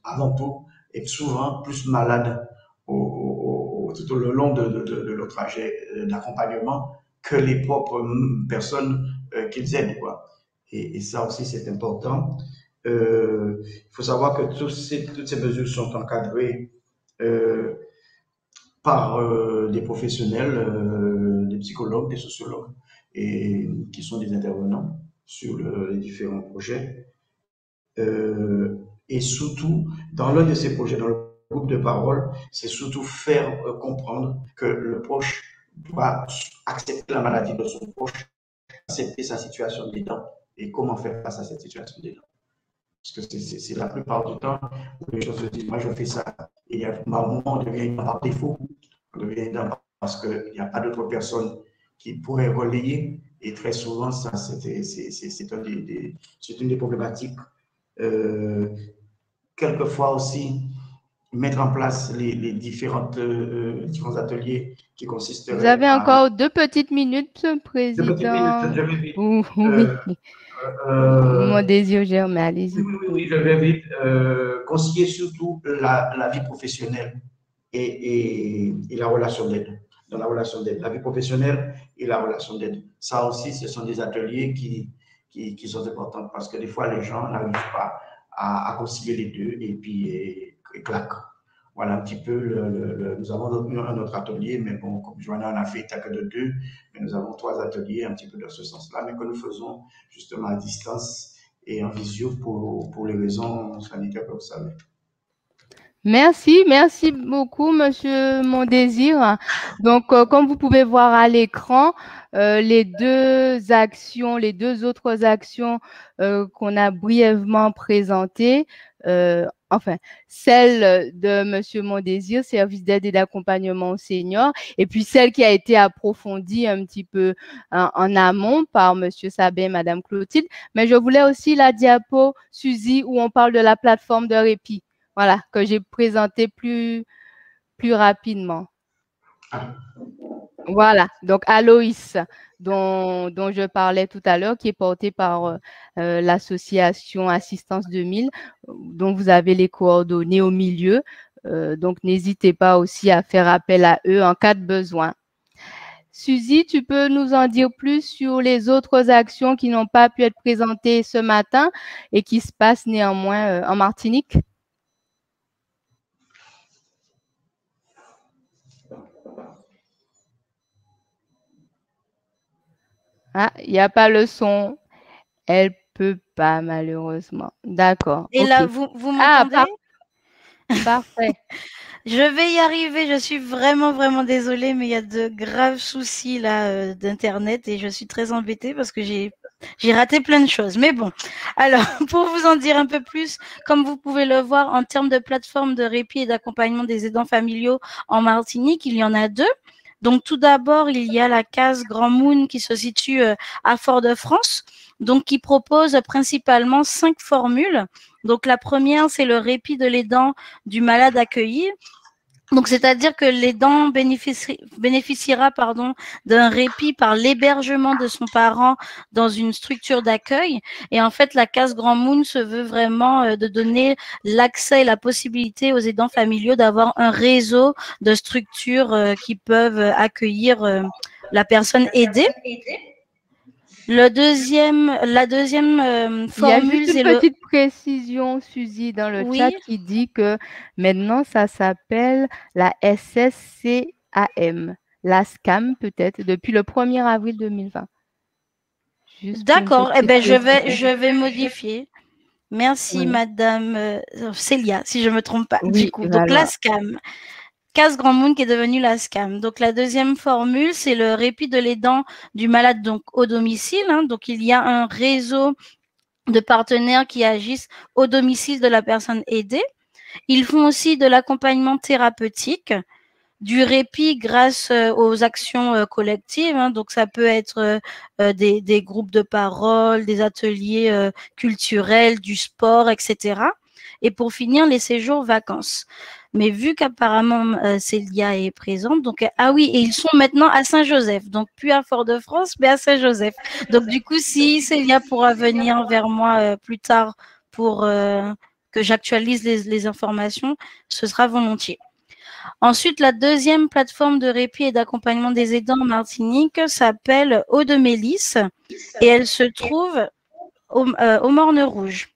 avant tout et souvent plus malades tout au long de leur trajet d'accompagnement que les propres personnes qu'ils aident, quoi. Et ça aussi, c'est important. Il faut savoir que toutes ces mesures sont encadrées par des professionnels, des psychologues, des sociologues, et qui sont des intervenants sur les différents projets. Et surtout, dans l'un de ces projets, dans le groupe de parole, c'est surtout faire comprendre que le proche doit accepter la maladie de son proche, accepter sa situation d'aidant et comment faire face à cette situation d'aidant. Parce que c'est la plupart du temps où les gens se disent, moi je fais ça, et à un moment on devient aidant par défaut, on devient aidant parce qu'il n'y a pas d'autres personnes qui pourraient relayer, et très souvent ça c'est une des problématiques. Quelquefois aussi, mettre en place les différents ateliers qui consisteraient. Vous avez encore 2 petites minutes, Président. 2 petites minutes, je vais vite. Oui. Mon désir germe, allez-y. Oui, je vais vite. Concilier surtout la vie professionnelle et la relation d'aide. Dans la relation d'aide, la vie professionnelle et la relation d'aide. Ça aussi, ce sont des ateliers qui sont importants parce que des fois, les gens n'arrivent pas à concilier les deux et puis claquent. Voilà un petit peu, nous avons un autre atelier, mais bon, comme Joanna en a fait, il n'y a que de 2, mais nous avons 3 ateliers un petit peu dans ce sens-là, mais que nous faisons justement à distance et en visio pour les raisons sanitaires que vous savez. Merci beaucoup, Monsieur Mondésir. Donc, comme vous pouvez voir à l'écran, les 2 autres actions qu'on a brièvement présentées enfin, celle de Monsieur Mondésir, service d'aide et d'accompagnement aux seniors, et puis celle qui a été approfondie un petit peu en amont par Monsieur Sabin et Madame Clotilde. Mais je voulais aussi la diapo, Suzy, où on parle de la plateforme de répit, voilà, que j'ai présentée plus rapidement. Voilà, donc Aloïs, dont je parlais tout à l'heure, qui est porté par l'association Assistance 2000, dont vous avez les coordonnées au milieu. Donc, n'hésitez pas aussi à faire appel à eux en cas de besoin. Suzy, tu peux nous en dire plus sur les autres actions qui n'ont pas pu être présentées ce matin et qui se passent néanmoins en Martinique? Ah, il n'y a pas le son. Elle peut pas, malheureusement. D'accord. Et okay. là, vous m'entendez? Parfait. Je vais y arriver. Je suis vraiment désolée, mais il y a de graves soucis là d'internet et je suis très embêtée parce que j'ai raté plein de choses. Mais bon, alors pour vous en dire un peu plus, comme vous pouvez le voir en termes de plateforme de répit et d'accompagnement des aidants familiaux en Martinique, il y en a 2. Donc tout d'abord, il y a la case Grand Moon qui se situe à Fort-de-France, donc qui propose principalement 5 formules. Donc la première, c'est le répit de l'aidant du malade accueilli. Donc, c'est-à-dire que l'aidant bénéficiera d'un répit par l'hébergement de son parent dans une structure d'accueil. Et en fait, la case Grand Moon se veut vraiment de donner l'accès et la possibilité aux aidants familiaux d'avoir un réseau de structures qui peuvent accueillir la personne aidée. La deuxième formule, c'est une petite précision, Suzy, dans le chat qui dit que maintenant, ça s'appelle la SSCAM, la SCAM peut-être, depuis le 1er avril 2020. D'accord, eh ben, je vais modifier. Merci, Madame Célia, si je ne me trompe pas. Oui, du coup, donc la SCAM. Case Grand Moon qui est devenue la SCAM. Donc, la deuxième formule, c'est le répit de l'aidant du malade donc au domicile. Donc, il y a un réseau de partenaires qui agissent au domicile de la personne aidée. Ils font aussi de l'accompagnement thérapeutique, du répit grâce aux actions collectives. Donc, ça peut être des groupes de parole, des ateliers culturels, du sport, etc. Et pour finir, les séjours vacances. Mais vu qu'apparemment Célia est présente, donc oui, et ils sont maintenant à Saint-Joseph, donc plus à Fort-de-France, mais à Saint-Joseph. Donc du coup, si Célia pourra venir vers moi plus tard pour que j'actualise les informations, ce sera volontiers. Ensuite, la deuxième plateforme de répit et d'accompagnement des aidants en Martinique s'appelle Eau de Mélisse et elle se trouve au Morne Rouge.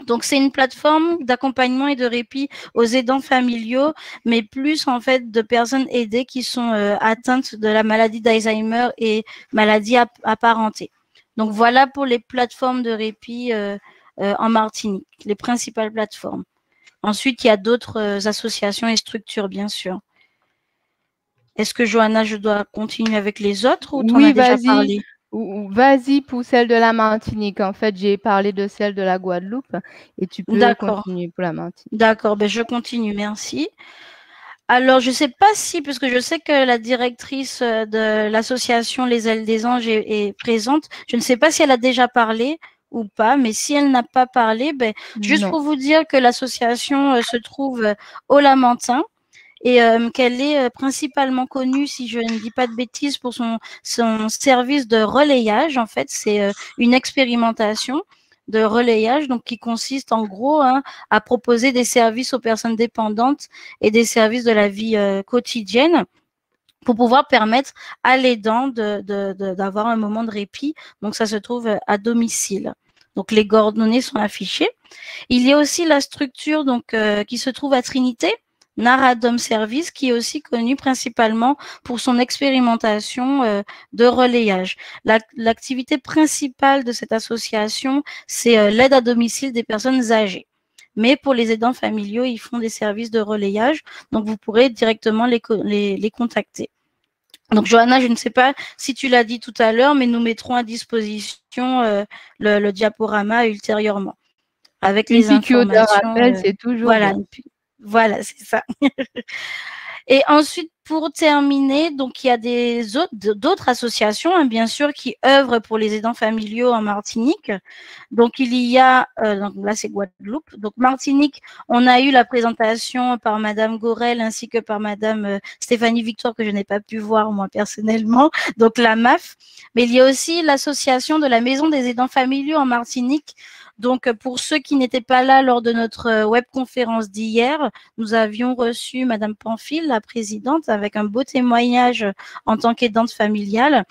Donc, c'est une plateforme d'accompagnement et de répit aux aidants familiaux, mais plus en fait de personnes aidées qui sont atteintes de la maladie d'Alzheimer et maladie apparentée. Donc, voilà pour les plateformes de répit en Martinique, les principales plateformes. Ensuite, il y a d'autres associations et structures, bien sûr. Est-ce que, Johanna, je dois continuer avec les autres ou tu en as déjà parlé? Vas-y pour celle de la Martinique. En fait, j'ai parlé de celle de la Guadeloupe et tu peux continuer pour la Martinique. D'accord, ben je continue, merci. Alors, je ne sais pas si, puisque je sais que la directrice de l'association Les Ailes des Anges est présente, je ne sais pas si elle a déjà parlé ou pas, mais si elle n'a pas parlé, ben, juste pour vous dire que l'association se trouve au Lamentin. Et qu'elle est principalement connue, si je ne dis pas de bêtises, pour son service de relayage. En fait, c'est une expérimentation de relayage, donc qui consiste en gros à proposer des services aux personnes dépendantes et des services de la vie quotidienne pour pouvoir permettre à l'aidant d'avoir un moment de répit. Donc, ça se trouve à domicile. Donc, les coordonnées sont affichées. Il y a aussi la structure donc, qui se trouve à Trinité, Naradom Service, qui est aussi connu principalement pour son expérimentation de relayage. L'activité principale de cette association, c'est l'aide à domicile des personnes âgées. Mais pour les aidants familiaux, ils font des services de relayage, donc vous pourrez directement les contacter. Donc, Johanna, je ne sais pas si tu l'as dit tout à l'heure, mais nous mettrons à disposition le diaporama ultérieurement. avec Une les piqûre de informations. rappel, c'est toujours Voilà, bien. voilà, c'est ça. Et ensuite, pour terminer, donc il y a d'autres associations, hein, bien sûr, qui œuvrent pour les aidants familiaux en Martinique. Donc il y a, donc là c'est Guadeloupe. Donc Martinique, on a eu la présentation par Madame Gorel ainsi que par Madame Stéphanie Victoire, que je n'ai pas pu voir moi personnellement, donc la MAF. Mais il y a aussi l'association de la Maison des aidants familiaux en Martinique. Donc, pour ceux qui n'étaient pas là lors de notre webconférence d'hier, nous avions reçu Madame Pamphile, la présidente, avec un beau témoignage en tant qu'aidante familiale.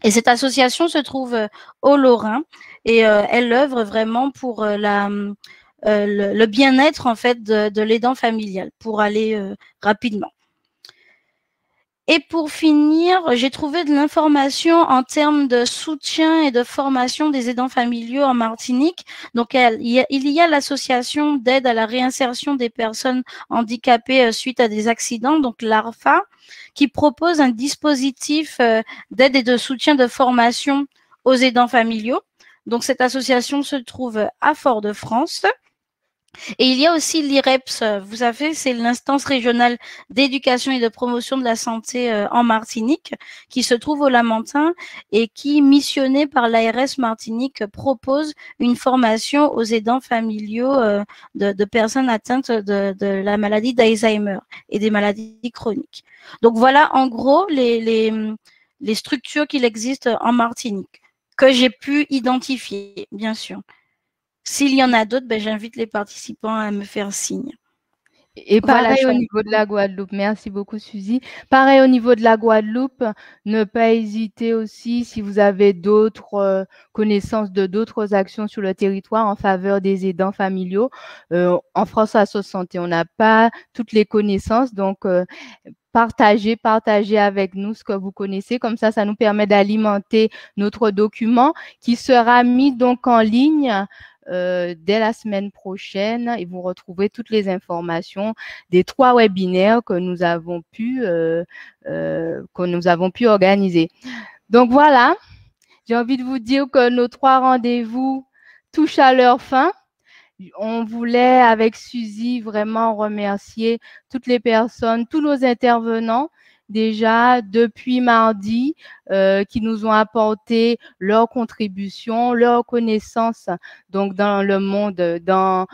Et cette association se trouve au Lorrain et elle œuvre vraiment pour le bien-être en fait de l'aidant familial, pour aller rapidement. Et pour finir, j'ai trouvé de l'information en termes de soutien et de formation des aidants familiaux en Martinique. Donc, il y a l'association d'aide à la réinsertion des personnes handicapées suite à des accidents, donc l'ARFA, qui propose un dispositif d'aide et de soutien de formation aux aidants familiaux. Donc, cette association se trouve à Fort-de-France. Et il y a aussi l'IREPS, vous savez, c'est l'instance régionale d'éducation et de promotion de la santé en Martinique, qui se trouve au Lamentin et qui, missionné par l'ARS Martinique, propose une formation aux aidants familiaux de personnes atteintes de la maladie d'Alzheimer et des maladies chroniques. Donc voilà, en gros, les structures qu'il existe en Martinique, que j'ai pu identifier, bien sûr. S'il y en a d'autres, ben, j'invite les participants à me faire signe. Et pareil au niveau de la Guadeloupe. Merci beaucoup, Suzy. Pareil au niveau de la Guadeloupe, ne pas hésiter aussi si vous avez d'autres connaissances de d'autres actions sur le territoire en faveur des aidants familiaux. En France Asso Santé, on n'a pas toutes les connaissances, donc partagez avec nous ce que vous connaissez. Comme ça nous permet d'alimenter notre document qui sera mis donc en ligne dès la semaine prochaine, et vous retrouvez toutes les informations des 3 webinaires que nous avons pu organiser. Donc voilà, j'ai envie de vous dire que nos 3 rendez-vous touchent à leur fin. On voulait, avec Suzy, vraiment remercier toutes les personnes, tous nos intervenants, déjà depuis mardi, qui nous ont apporté leur contribution, leur connaissance, donc dans le monde, dans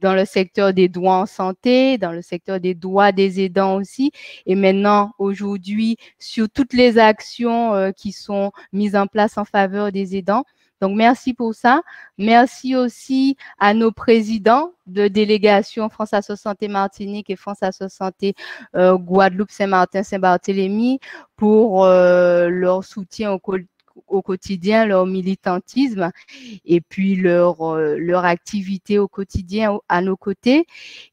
le secteur des droits en santé, dans le secteur des droits des aidants aussi, et maintenant, aujourd'hui, sur toutes les actions qui sont mises en place en faveur des aidants. Donc, merci pour ça. Merci aussi à nos présidents de délégation France Asso Santé Martinique et France Asso Santé Guadeloupe, Saint-Martin, Saint-Barthélemy pour leur soutien au quotidien, leur militantisme et puis leur activité au quotidien à nos côtés.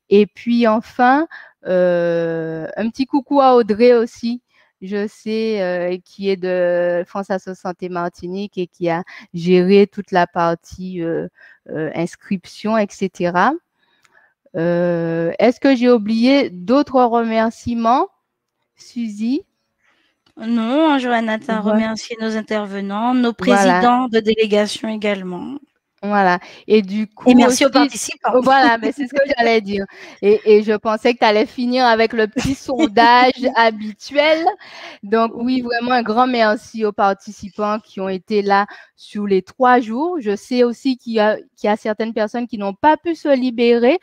Et puis enfin, un petit coucou à Audrey aussi. Je sais, qui est de France Asso Santé Martinique et qui a géré toute la partie inscription, etc. Est-ce que j'ai oublié d'autres remerciements, Suzy? Non, Johanna, tu as remercié nos intervenants, nos présidents de délégation également. Voilà. Et du coup, et merci aux participants. Voilà, mais c'est ce que j'allais dire. Et je pensais que tu allais finir avec le petit sondage habituel. Donc oui, vraiment un grand merci aux participants qui ont été là sur les 3 jours. Je sais aussi qu'il y a certaines personnes qui n'ont pas pu se libérer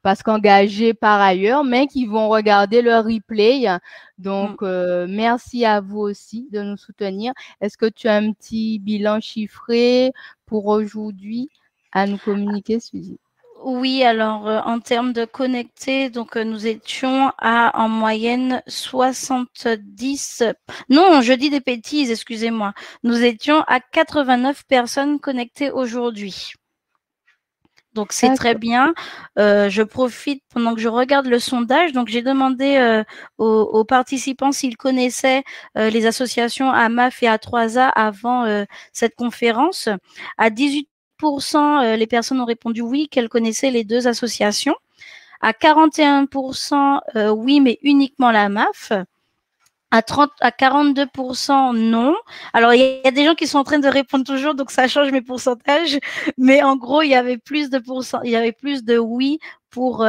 parce qu'engagées par ailleurs, mais qui vont regarder le replay. Donc, merci à vous aussi de nous soutenir. Est-ce que tu as un petit bilan chiffré pour aujourd'hui à nous communiquer, Suzy? Oui, alors en termes de connectés, donc nous étions à en moyenne 70. Non, je dis des bêtises, excusez-moi. Nous étions à 89 personnes connectées aujourd'hui. Donc, c'est très bien. Je profite pendant que je regarde le sondage. Donc, j'ai demandé aux participants s'ils connaissaient les associations AMAF et A3A avant cette conférence. À 18%, les personnes ont répondu oui, qu'elles connaissaient les 2 associations. À 41%, oui, mais uniquement la MAF. À 42% non. Alors, il y a des gens qui sont en train de répondre toujours, donc ça change mes pourcentages. Mais en gros, il y avait plus de oui pour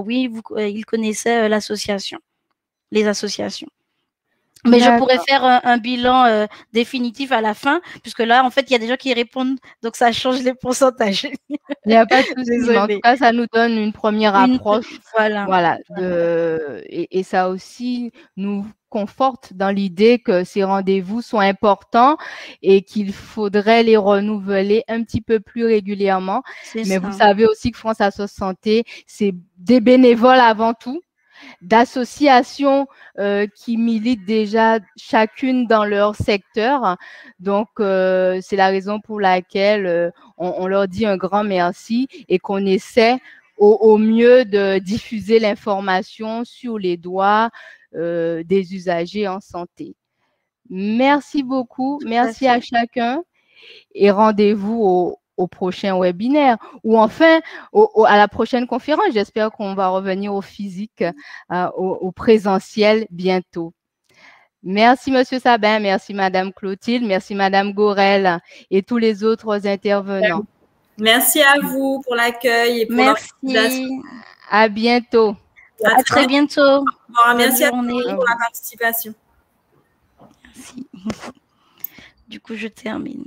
oui, ils connaissaient l'association, les associations. Mais je pourrais faire un bilan définitif à la fin, puisque là, en fait, il y a des gens qui répondent, donc ça change les pourcentages. Il n'y a pas de souci. En tout cas, ça nous donne une première approche. Voilà. Et ça aussi nous conforte dans l'idée que ces rendez-vous sont importants et qu'il faudrait les renouveler un petit peu plus régulièrement. Mais vous savez aussi que France Asso Santé, c'est des bénévoles avant tout, d'associations qui militent déjà chacune dans leur secteur. Donc, c'est la raison pour laquelle on leur dit un grand merci et qu'on essaie au mieux de diffuser l'information sur les droits des usagers en santé. Merci beaucoup. Merci à chacun et rendez-vous au prochain webinaire ou enfin à la prochaine conférence. J'espère qu'on va revenir au physique, au présentiel bientôt. Merci, Monsieur Sabin. Merci, Madame Clotilde. Merci, Madame Gorel et tous les autres intervenants. Merci à vous pour l'accueil et pour l'organisation. À bientôt. À très bientôt. Merci à vous pour la participation. Merci. Du coup, je termine.